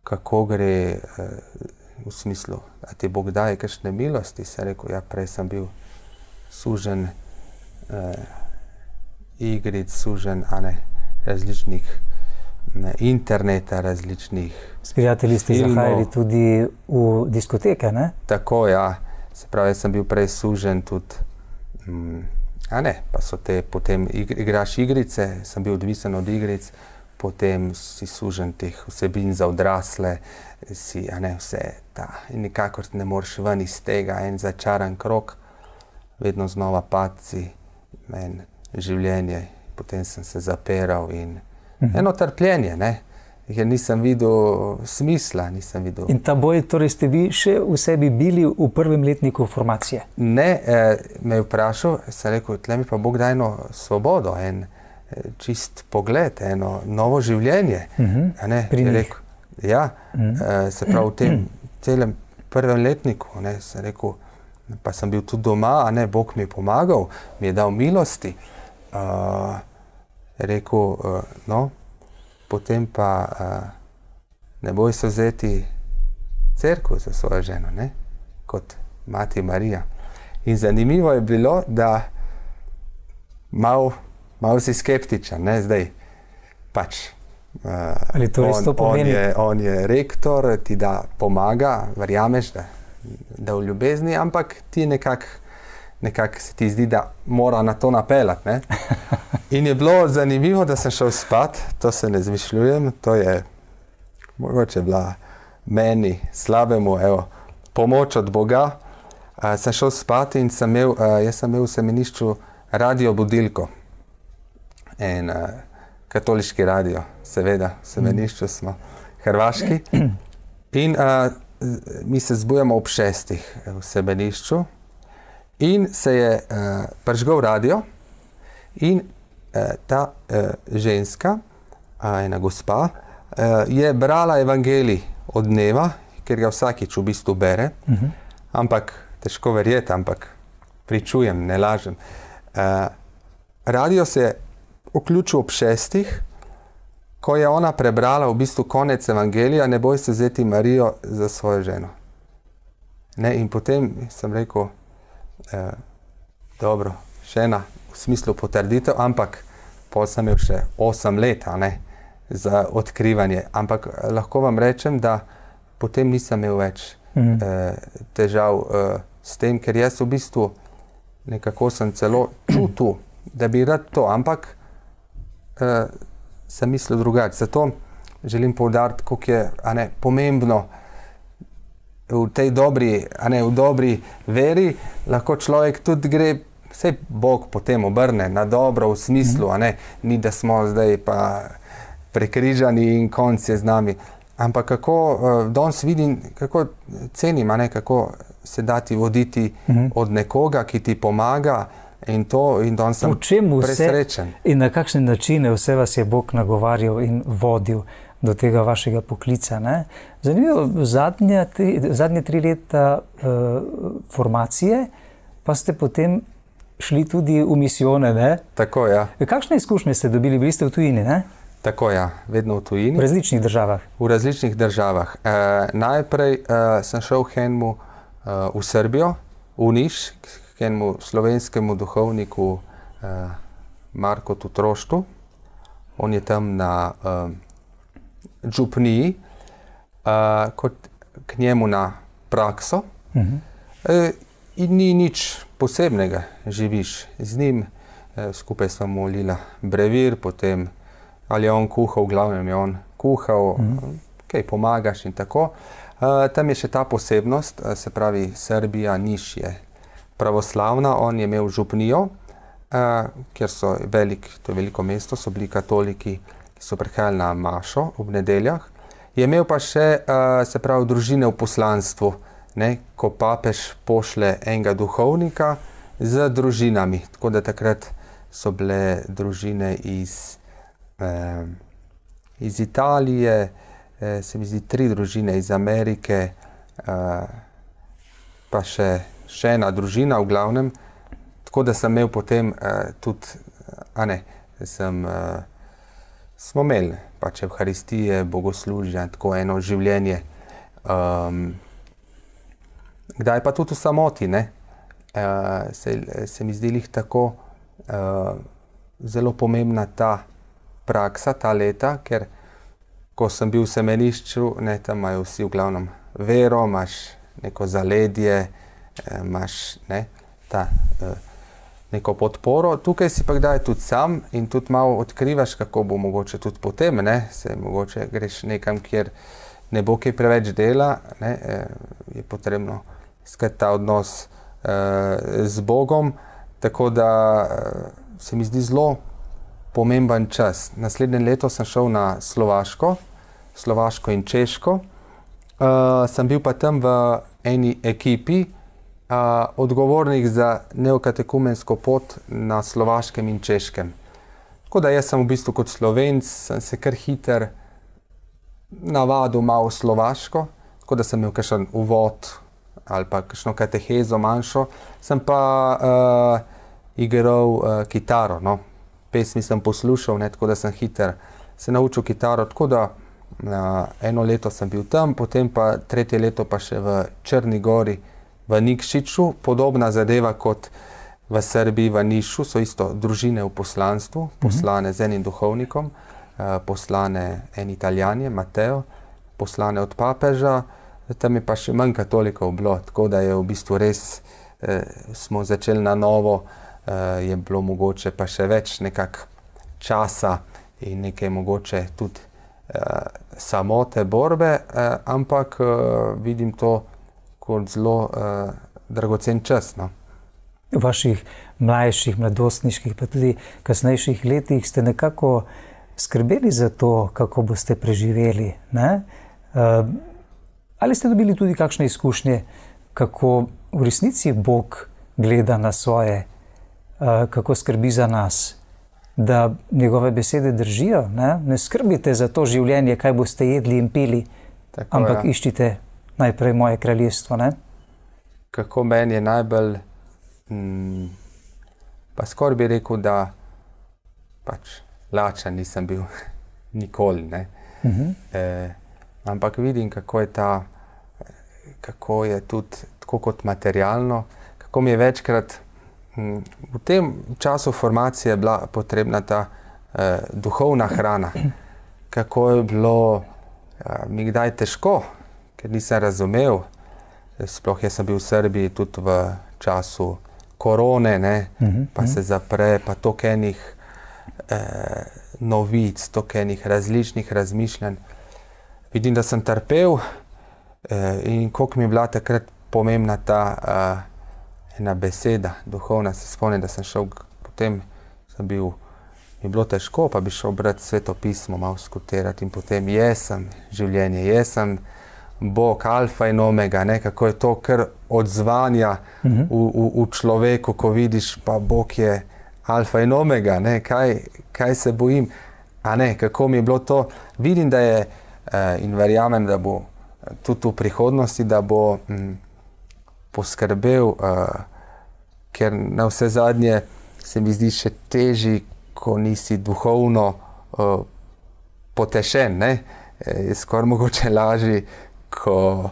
Kako gre v smislu, da ti Bog daje kakšne milosti. Sem rekel, ja, prej sem bil sužen igric, sužen različnih interneta, različnih. S prijatelji ste zahajali tudi v diskoteke, ne? Tako, ja. Se pravi, jaz sem bil prej sužen tudi, pa so te potem igraš igrice, sem bil odvisen od igric, potem si sužen teh vsebin za odrasle, si, vse ta, in nikakor ne moreš ven iz tega, en začaran krog, vedno znova padci, življenje, potem sem se zapiral in eno trpljenje, ne, ker nisem videl smisla, nisem videl. In ta boj, torej ste vi še v sebi bili v prvem letniku formacije? Ne, me je vprašal, sem rekel, tle mi pa Bog da eno svobodo, en čist pogled, eno novo življenje. Pri njih. Ja, se pravi v tem celem prvem letniku, sem rekel, pa sem bil tudi doma, Bog mi je pomagal, mi je dal milosti. Rekel, potem pa ne boj se vzeti cerkev za svojo ženo, ne? Kot mati Marija. In zanimivo je bilo, da malo si skeptičen, ne, zdaj pač. Ali to res to pomeni? On je rektor, ti da pomaga, verjameš, da v ljubezni, ampak ti nekako se ti zdi, da mora na to napeljati, ne. In je bilo zanimivo, da sem šel spat, to se ne zmišljujem, to je mogoče bila meni slabemu, pomoč od Boga. Sem šel spat in jaz sem imel v semenišču radio budilko. En katoliški radio, seveda, v semenišču smo hrvaški. In mi se zbujamo ob 6 v semenišču in se je prižgal radio in ta ženska, ena gospa, je brala evangelij od dneva, ker ga vsakič v bistvu bere, ampak težko verjeti, ampak pričujem, ne lažem. Radio se je vključil ob 6, ko je ona prebrala v bistvu konec evangelija, ne boj se vzeti Marijo za svojo ženo. Ne, in potem sem rekel, dobro, še ena v smislu potrditev, ampak pol sem imel še 8 let, za odkrivanje. Ampak lahko vam rečem, da potem nisem imel več težav s tem, ker jaz v bistvu nekako sem celo čutil, da bi rad to, ampak sem mislil drugače. Zato želim poudariti, koliko je pomembno v tej dobri veri, lahko človek tudi gre, saj Bog potem obrne na dobro v smislu, ni da smo zdaj pa prekrižani in konc je z nami. Ampak kako danes vidim, kako cenim, kako se dati voditi od nekoga, ki ti pomaga in danes sem presrečen. In na kakšne načine vse vas je Bog nagovarjal in vodil do tega vašega poklica, ne? Zanimivo, zadnje 3 leta formacije pa ste potem šli tudi v misijone, ne? Tako, ja. Kakšne izkušnje ste dobili? Bili ste v tujini, ne? Tako, ja. Vedno v tujini. V različnih državah? V različnih državah. Najprej sem šel v Srbijo, v Niš, k enemu slovenskemu duhovniku Markotu Troštu. On je tam na župniji, kot k njemu na prakso. In ni nič posebnega, živiš z njim, skupaj smo molila brevir, potem ali je on kuhal, v glavnem je on kuhal, kaj pomagaš in tako. Tam je še ta posebnost, se pravi Srbija, Niš je pravoslavna, on je imel župnijo, kjer so to je veliko mesto, so bili katoliki, ki so prihajali na mašo ob nedeljah. Je imel pa še, se pravi, družine v poslanstvu, ko papež pošle enega duhovnika z družinami. Tako da takrat so bile družine iz iz Italije, se mi zdi 3 družine iz Amerike, pa še ena družina v glavnem. Tako da sem imel potem tudi, smo imeli pač evharistije, bogoslužja, tako eno življenje. Kdaj pa tudi v samoti, ne? Se mi zdi lih tako zelo pomembna ta praksa, ta leta, ker ko sem bil v semenišču, ne, tam imajo vsi v glavnem vero, imaš neko zaledje, imaš neko podporo. Tukaj si pa kdaj tudi sam in tudi malo odkrivaš, kako bo mogoče tudi potem, ne, mogoče greš nekam, kjer ne bo kaj preveč dela, ne, je potrebno iskati ta odnos z Bogom, tako da se mi zdi zelo pomemben čas. Naslednje leto sem šel na Slovaško in Češko. Sem bil pa tam v eni ekipi odgovornih za neokatekumensko pot na Slovaškem in Češkem. Tako da jaz sem v bistvu kot Slovenc, sem se kar hiter navadil malo slovaško, tako da sem imel kakšen uvod ali pa kakšno katehezo manjšo, sem pa igral kitaro, no. Pesmi sem poslušal, ne, tako da sem hiter se naučil kitaro, tako da eno leto sem bil tam, potem pa 3. leto pa še v Črni Gori, v Nikšiću, podobna zadeva kot v Srbiji, v Nišu, so isto družine v poslanstvu, poslane z enim duhovnikom, poslane en Italijan, Mateo, poslane od papeža, tam je pa še manj katolikov bilo, tako da je v bistvu res, smo začeli na novo, je bilo mogoče pa še več nekak časa in nekaj mogoče tudi samote, borbe, ampak vidim to kot zelo dragocen čas, no. V vaših mlajših, mladostniških, pa tudi kasnejših letih ste nekako skrbeli za to, kako boste preživeli, ne? Ali ste dobili tudi kakšne izkušnje, kako v resnici Bog gleda na svoje, kako skrbi za nas, da njegove besede držijo, ne? Ne skrbite za to življenje, kaj boste jedli in pili, tako, ampak iščite najprej moje kraljestvo, ne? Kako meni je najbolj, pa skoraj bi rekel, da pač lačen nisem bil nikoli, ne? Ampak vidim, kako je kako je tudi tako kot materialno, kako mi je večkrat v tem času formacije bila potrebna ta duhovna hrana, kako je bilo mi kdaj težko, ker nisem razumel, sploh jaz sem bil v Srbiji tudi v času korone, ne, pa se zapre, pa toliko enih novic, toliko enih različnih razmišljanj. Vidim, da sem trpel in koliko mi je bila takrat pomembna ta ena beseda, duhovna. Se spomnim, da sem šel, potem mi je bilo težko, pa bi šel brati Sveto pismo, malo skutirati in potem jaz sem življenje, jaz sem Bog, alfa in omega, ne, kako je to kar odzvanja v človeku, ko vidiš, pa Bog je alfa in omega, ne, kaj se bojim, a ne, kako mi je bilo to. Vidim, da je in verjamem, da bo tudi v prihodnosti, da bo poskrbel, ker na vse zadnje se mi zdi še težji, ko nisi duhovno potešen, ne. Je skoraj mogoče lažji, ko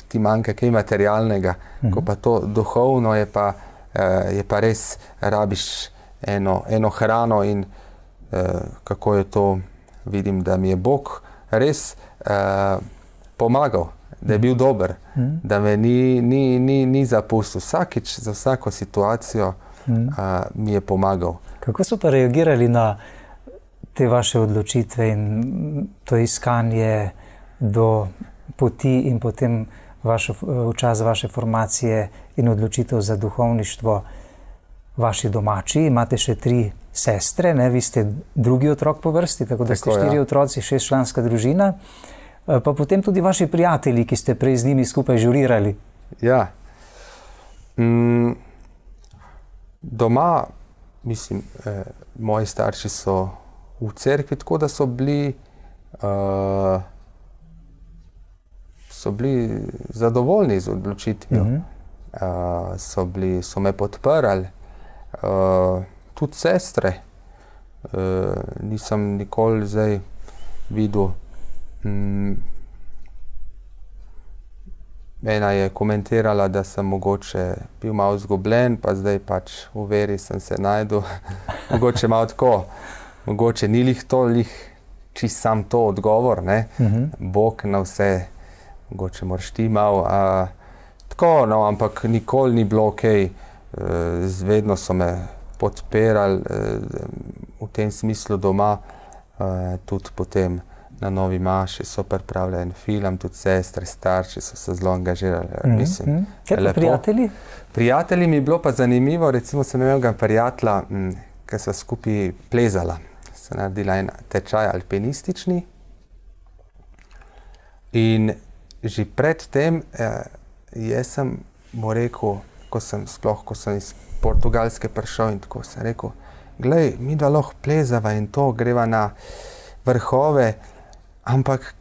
ti manjka kaj materialnega, ko pa to duhovno je pa res, rabiš eno hrano in kako je to, vidim, da mi je Bog res pomagal, da je bil dober, da me ni zapustil. Vsakič, za vsako situacijo mi je pomagal. Kako so pa reagirali na te vaše odločitve in to iskanje do poti in potem v čas vaše formacije in odločitev za duhovništvo vaši domači? Imate še 3 sestre, ne? Vi ste drugi otrok po vrsti, tako da ste 4 otroci, 6-članska družina, pa potem tudi vaši prijatelji, ki ste prej z njimi skupaj žurirali. Ja. Doma, mislim, moji starši so v cerkvi, tako da so bili zadovoljni z odločitvijo. So me podprli, tudi sestre. Nisem nikoli zdaj videl. Ena je komentirala, da sem mogoče bil malo izgubljen, pa zdaj pač v veri sem se našel. Mogoče malo tako, mogoče ni čisto sam to odgovor, ne? Bog na vse, mogoče moraš ti malo. Tako, no, ampak nikoli ni bilo okej. Vedno so me podpirali v tem smislu doma, tudi potem na Novi maši so pripravili en film, tudi sestre, starši so se zelo angažirali. Kaj pa prijatelji? Prijatelji mi je bilo pa zanimivo, recimo sem imel ga prijatelja, ki sva skupaj plezala. Sem naredila en tečaj alpinistični in že pred tem jaz sem mu rekel, ko sem iz Portugalske prišel in tako sem rekel, glej, mi da lahko plezava in to, greva na vrhove, ampak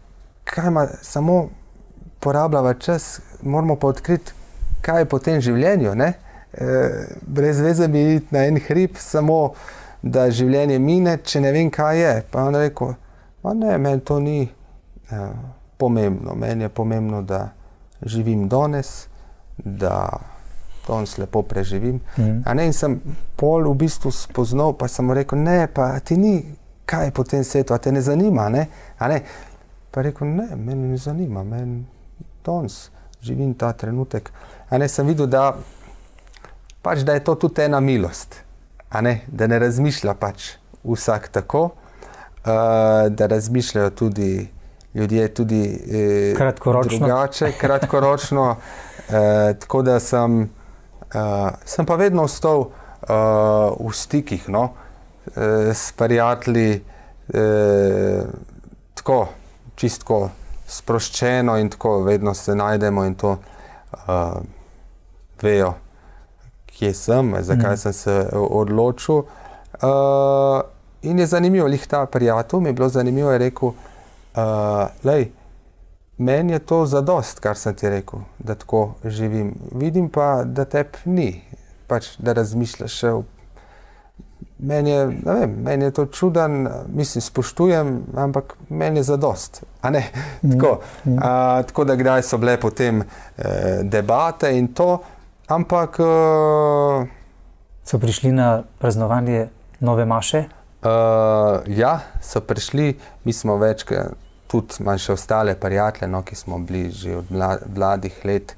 kaj ima, samo porabljava čas, moramo pa odkriti, kaj je po tem življenju, ne? Brez veze mi iti na en hrib, samo da življenje mine, če ne vem, kaj je. Pa on rekel, ne, meni to ni pomembno, meni je pomembno, da živim danes, da danes lepo preživim. In sem pol v bistvu spoznal, pa sem mu rekel, ne, pa ti ni, kaj je po tem svetu, a te ne zanima, ne? Pa rekel, ne, meni ne zanima, meni danes živim ta trenutek. Sem videl, da je to tudi ena milost, da ne razmišlja pač vsak tako, da razmišljajo tudi ljudje tudi drugače, kratkoročno. Tako da sem pa vedno ostal v stikih, no, s prijatelji, tako, čistko sproščeno in tako, vedno se najdemo in to vejo, kje sem, zakaj sem se odločil. In je zanimivo, ta prijatelj mi je bilo zanimivo, je rekel, lej, meni je to zadost, kar sem ti rekel, da tako živim. Vidim pa, da tebi ni, pač, da razmišljaš še. Meni je to čuden, mislim, spoštujem, ampak meni je zadost, Tako da kdaj so bile potem debate in to, ampak... So prišli na praznovanje Nove maše? Ja, so prišli, mi smo večkrat, tudi imam še ostale prijatelje, no, ki smo bili že od mladih let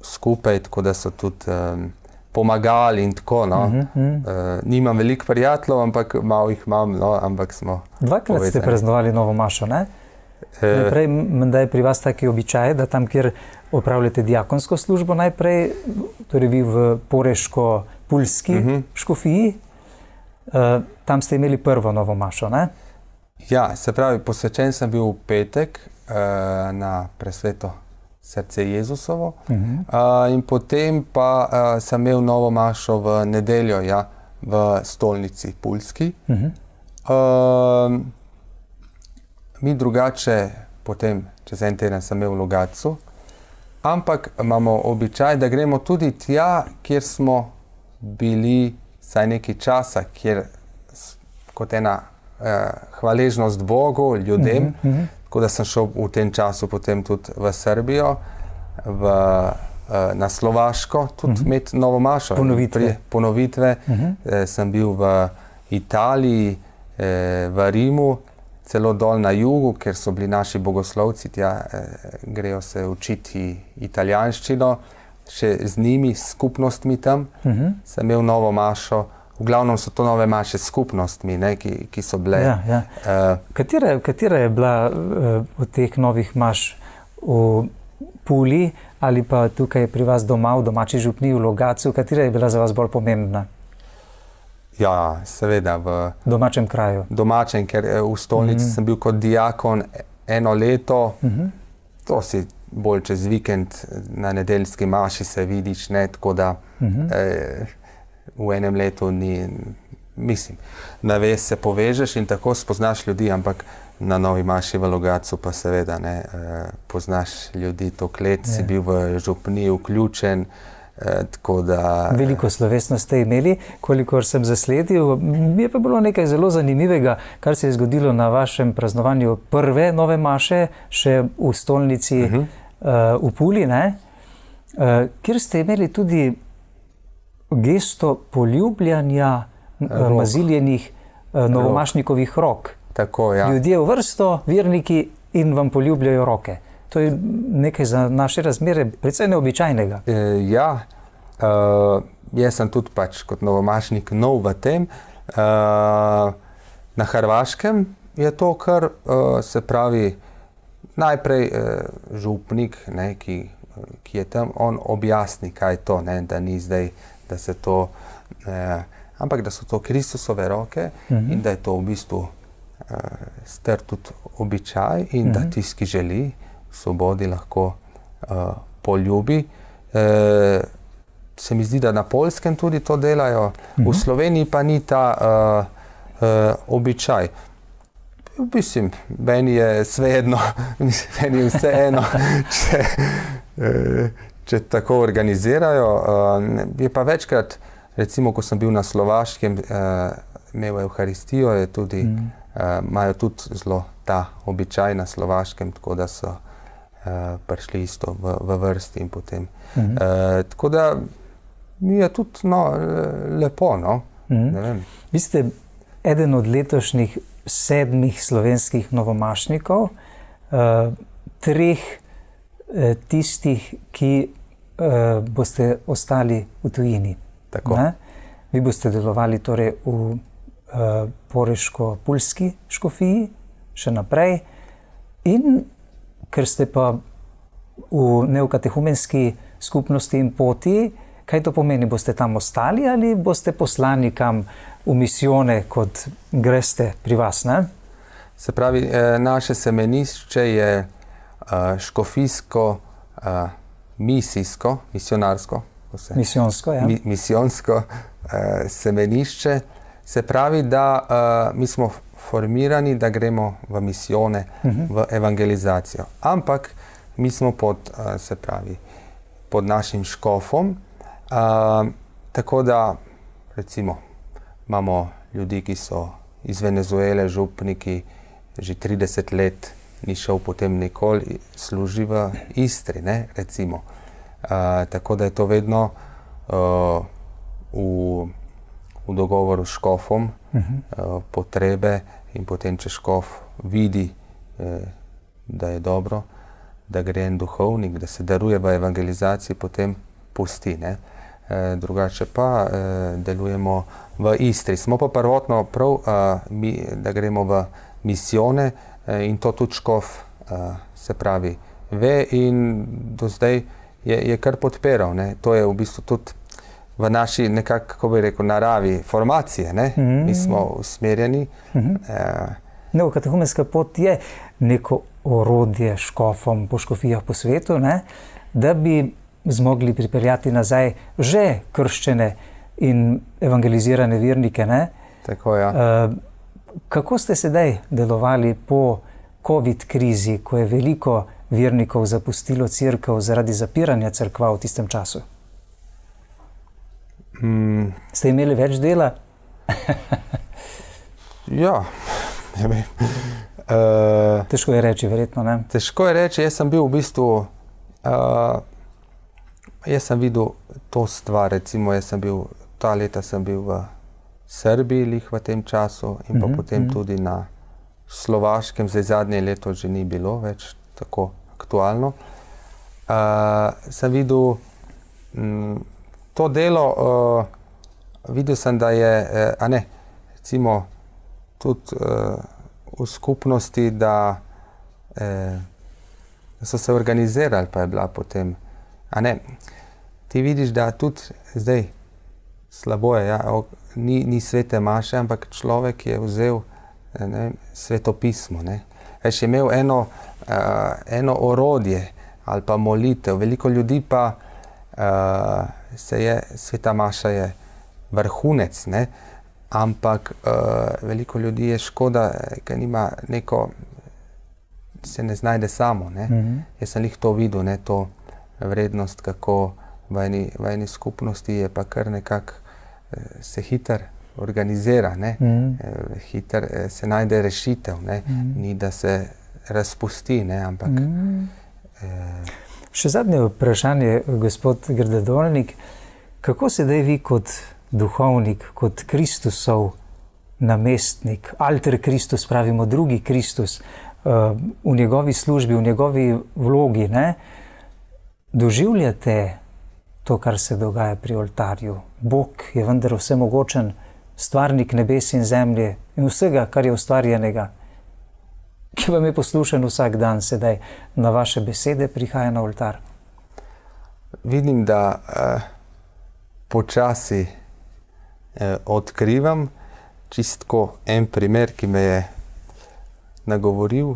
skupaj, tako da so tudi pomagali in tako, no. Nimam veliko prijateljev, ampak malo jih imam, no, ampak smo Dvakrat povezani. Ste praznovali Novo mašo, ne? Najprej, menda je pri vas taki običaj, da tam, kjer opravljate diakonsko službo najprej, torej vi v Poreško-Pulski škofiji, tam ste imeli prvo Novo mašo, ne? Ja, se pravi, posvečen sem bil v petek na presveto srce Jezusovo in potem pa sem imel Novo mašo v nedeljo, ja, v stolnici Pulski. Mi drugače potem, čez en teden sem imel v Logatcu, ampak imamo običaj, da gremo tudi tja, kjer smo bili vsaj nekaj časa, kjer kot ena hvaležnost Bogu, ljudem, tako da sem šel v tem času potem tudi v Srbijo, na Slovaško, tudi imeti Novo mašo. Ponovitve. Sem bil v Italiji, v Rimu, celo dol na jugu, ker so bili naši bogoslovci, tja grejo se učiti italijanščino, še z njimi, s skupnostmi tam, sem imel Novo mašo. V glavnem so to nove maše skupnostmi, ne, ki so bile. Katera je bila od teh novih maš v Puli ali pa tukaj pri vas doma, v domači župniji v Logatcu, katera je bila za vas bolj pomembna? Ja, seveda v domačem kraju. Domačem, ker v stolnici sem bil kot diakon eno leto. To si bolj čez vikend na nedeljski maši se vidiš, ne, tako da v enem letu mislim, na vez se povežeš in tako spoznaš ljudi, ampak na Novi maši v Logatcu pa seveda ne, poznaš ljudi, toliko let si bil v župniji vključen, tako da... Veliko slovesnost ste imeli, kolikor sem zasledil. Mi je pa bilo nekaj zelo zanimivega, kar se je zgodilo na vašem praznovanju prve Nove maše, še v stolnici v Puli, ne? Kjer ste imeli tudi gesto poljubljanja maziljenih novomašnikovih rok. Tako, ja. Ljudje v vrsto, verniki in vam poljubljajo roke. To je nekaj za naše razmere precej neobičajnega. Ja, jaz sem tudi pač kot novomašnik nov v tem. Na Hrvaškem je to, kar se pravi najprej župnik, ne, ki je tam, on objasni, kaj je to, ne, da ni zdaj, da se to, ampak da so to Kristusove roke in da je to v bistvu star tudi običaj in da tisti, ki želi, v svobodi lahko poljubi. Se mi zdi, da na Poljskem tudi to delajo, v Sloveniji pa ni ta običaj. Mislim, meni je vseeno, če tako organizirajo. Je pa večkrat, recimo, ko sem bil na Slovaškem, imel Evharistijo, je tudi, imajo tudi zelo ta običaj na Slovaškem, tako da so prišli isto v vrsti in potem. Tako da mi je tudi lepo, no. Ne vem. Vi ste eden od letošnjih 7 slovenskih novomašnikov, 3 tistih, ki boste ostali v tujini. Tako. Ne? Vi boste delovali torej v Poreško-Pulski škofiji še naprej in ker ste pa v neokatehumenski skupnosti in poti, kaj to pomeni? Boste tam ostali ali boste poslani kam v misijone, kot greste pri vas, ne? Se pravi, naše semenišče je škofijsko, misijsko, misionarsko. Misijonsko, ja. Misijonsko semenišče. Se pravi, da mi smo formirani, da gremo v misijone, v evangelizacijo. Ampak mi smo pod našim škofom, tako da, recimo, imamo ljudi, ki so iz Venezuele, župniki, že 30 let ni šel potem nikoli, služi v Istri, ne, recimo. Tako da je to vedno v dogovoru s škofom, potrebe in potem, če škof vidi, da je dobro, da gre en duhovnik, da se daruje v evangelizaciji, potem pusti, ne. Drugače pa delujemo v Istri. Smo pa prvotno prav, da gremo v misijone in to tudi škof, se pravi, ve in do zdaj je kar podpiral, ne. To je v bistvu tudi v naši nekako, kako bi rekel, naravi formacije, ne. Mi smo usmerjeni. Neokatehumenska pot je neko orodje škofom po škofijah po svetu, ne, da bi zmogli pripeljati nazaj že krščene in evangelizirane vernike, ne? Tako, ja. Kako ste sedaj delovali po COVID krizi, ko je veliko vernikov zapustilo cerkev zaradi zapiranja cerkva v tistem času? Ste imeli več dela? Ja, ne vem. Težko je reči, verjetno, ne? Težko je reči, jaz sem bil v bistvu, jaz sem videl to stvar, recimo, ta leta sem bil v Srbiji lih v tem času in pa potem tudi na Slovaškem, zdaj zadnje leto že ni bilo več tako aktualno. Sem videl to delo, videl sem, da je, recimo, tudi v skupnosti, da so se organizirali, pa je bila potem, ti vidiš, da tudi zdaj slabo je, ja, ni svete maše, ampak človek je vzel svetopismo, ne. Veš, je imel eno orodje ali pa molitev. Veliko ljudi pa sveta maša je vrhunec, ne. ampak veliko ljudi je škoda, ker nima neko, se ne znajde samo. Ne? Jaz sem jih to videl, ne? To vrednost, kako v eni skupnosti je pa kar nekako se hiter organizira, ne? Hiter se najde rešitev, ne? Ni da se razpusti, ne? Ampak... Še zadnje vprašanje, gospod Grdadolnik, kako sedaj vi kot duhovnik, kot Kristusov namestnik, alter Kristus, pravimo drugi Kristus, v njegovi službi, v njegovi vlogi, ne, doživljate to, kar se dogaja pri oltarju? Bog je vendar vsemogočen, stvarnik nebes in zemlje in vsega, kar je ustvarjenega, ki vam je poslušen vsak dan sedaj, na vaše besede prihaja na oltar. Vidim, da počasi odkrivam čistko en primer, ki me je nagovoril.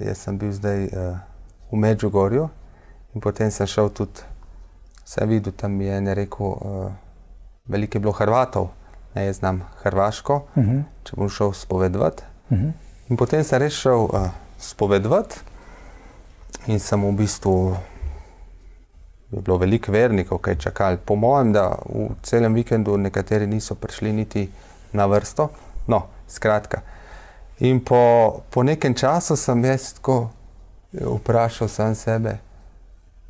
Jaz sem bil zdaj v Medžugorju in potem sem šel tudi, sem videl, tam mi je rekel, veliko je bilo Hrvatov, ne, jaz znam hrvaško, če bom šel spovedovati. In potem sem res šel spovedovati in sem v bistvu, je bilo veliko vernikov, kaj čakali. Po mojem, da v celem vikendu nekateri niso prišli niti na vrsto. No, skratka. In po nekem času sem jaz tako vprašal sam sebe,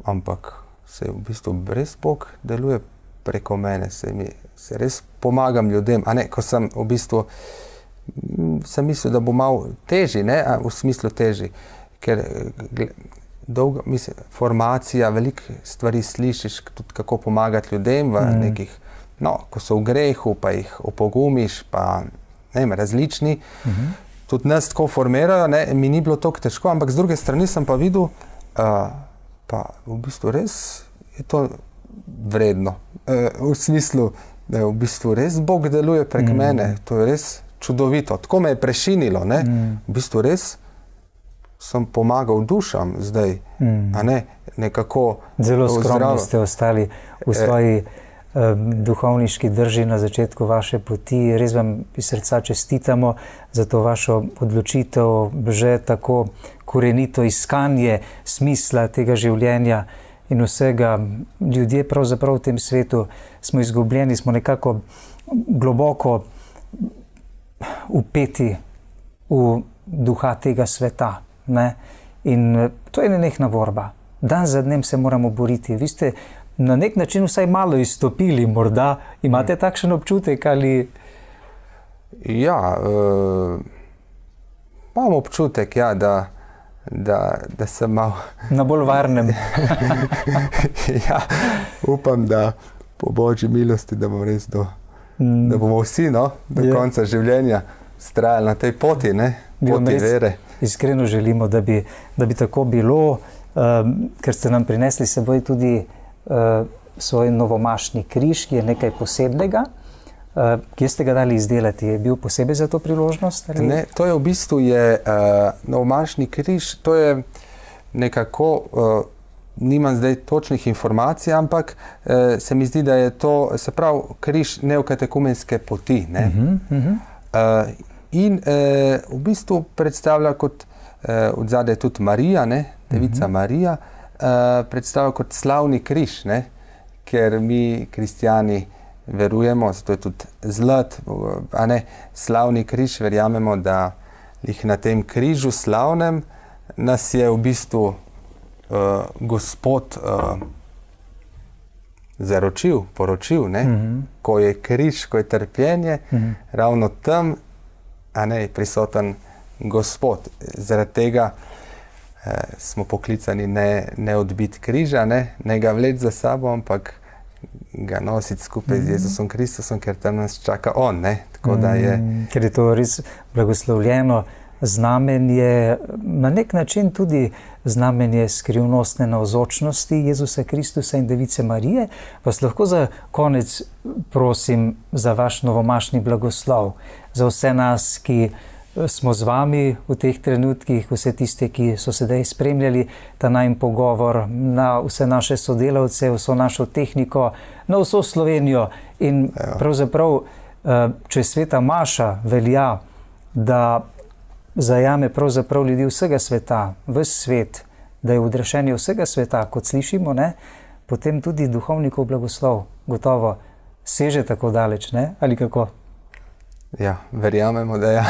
ampak se v bistvu res Bog deluje preko mene, se res pomagam ljudem. A ne, ko sem v bistvu, sem mislil, da bo malo težji, ne, v smislu težji, ker formacija, veliko stvari slišiš, tudi kako pomagati ljudem v nekih, no, ko so v grehu, pa jih opogumiš, pa ne vem, različni. Tudi nas tako formirajo, ne, mi ni bilo toliko težko, ampak z druge strani sem pa videl, pa v bistvu res je to vredno. V smislu, da v bistvu res Bog deluje prek mene, to je res čudovito. Tako me je prešinilo, ne, v bistvu res sem pomagal dušam zdaj, a ne, nekako zelo skromni ste ostali v svoji duhovniški drži na začetku vaše poti. Res vam iz srca čestitamo za to vašo odločitev, že tako korenito iskanje smisla tega življenja in vsega. Ljudje pravzaprav v tem svetu smo izgubljeni, smo nekako globoko vpeti v duha tega sveta. Ne? In to je nenehna borba. Dan za dnem se moramo boriti. Vi ste na nek način vsaj malo izstopili, morda imate takšen občutek ali... Ja, imam občutek, ja, da sem malo... Na bolj varnem. Ja, upam, da po Božji milosti, da bomo res da bomo vsi, no, do konca življenja vztrajali na tej poti, ne, poti vere. Iskreno želimo, da bi tako bilo, ker ste nam prinesli seboj tudi svoj novomašni križ, ki je nekaj posebnega. Kje ste ga dali izdelati? Je bil posebej za to priložnost? Ali? Ne, to je v bistvu novomašni križ, to je nekako, nimam zdaj točnih informacij, ampak se mi zdi, da je to, se pravi, križ neokatekumenske poti. Ne? In v bistvu predstavlja kot, odzadaj tudi Marija, ne, Devica Marija, predstavlja kot slavni križ, ne, ker mi kristjani verujemo, zato je tudi zlat, a ne, slavni križ, verjamemo, da jih na tem križu slavnem nas je v bistvu Gospod zaročil, poročil, ne, ko je križ, ko je trpljenje, ravno tam, a ne, prisoten Gospod. Zaradi tega smo poklicani ne odbiti križa, ne ga vleči za sabo, ampak ga nositi skupaj z Jezusom Kristusom, ker tam nas čaka On. Ne? Tako da je... Ker je to res blagoslovljeno znamenje, na nek način tudi znamenje skrivnostne navzočnosti Jezusa Kristusa in Device Marije, vas lahko za konec prosim za vaš novomašni blagoslov, za vse nas, ki smo z vami v teh trenutkih, vse tiste, ki so sedaj spremljali ta najin pogovor, na vse naše sodelavce, vso našo tehniko, na vso Slovenijo in pravzaprav če sveta maša velja, da zajame pravzaprav ljudi vsega sveta, ves svet, da je odrešenje vsega sveta, kot slišimo, ne, potem tudi duhovnikov blagoslov gotovo seže tako daleč, ne? Ali kako? Ja, verjamemo, da ja.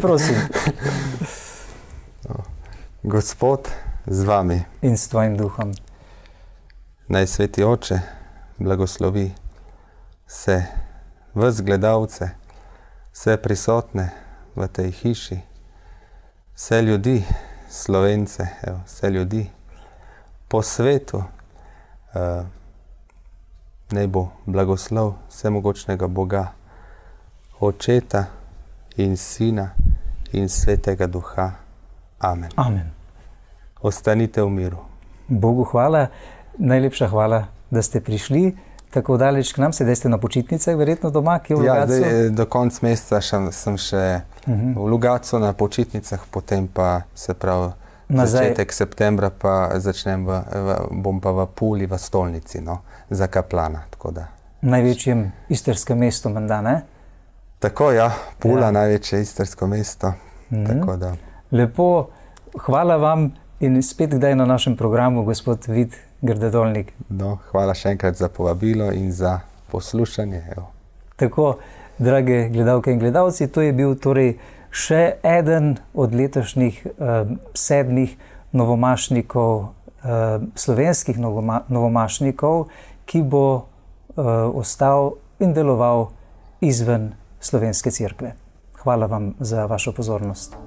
Prosim. Gospod z vami. In s tvojim duhom. Naj Sveti Oče blagoslovi vse vas gledalce, vse prisotne v tej hiši, vse ljudi, Slovence, vse ljudi po svetu. Naj bo blagoslov vsemogočnega Boga, Očeta in Sina in Svetega Duha. Amen. Amen. Ostanite v miru. Bogu hvala, najlepša hvala, da ste prišli tako daleč k nam. Sedaj ste na počitnicah, verjetno doma, ki je v Logatcu? Ja, zdaj, do konca meseca sem še v Logatcu na počitnicah, potem pa se pravi začetek septembra pa začnem bom pa v Puli, v stolnici, no, za kaplana. Tako da. Največjem istrskem mestu, menda, ne? Tako, ja, Pula, največje istrsko mesto. Tako da. Lepo, hvala vam in spet kdaj na našem programu, gospod Vid Grdedolnik. No, hvala še enkrat za povabilo in za poslušanje. Tako, drage gledalke in gledalci, to je bil torej še eden od letošnjih 7 novomašnikov, slovenskih novomašnikov, ki bo ostal in deloval izven Slovenske cerkve. Hvala vam za vašo pozornost.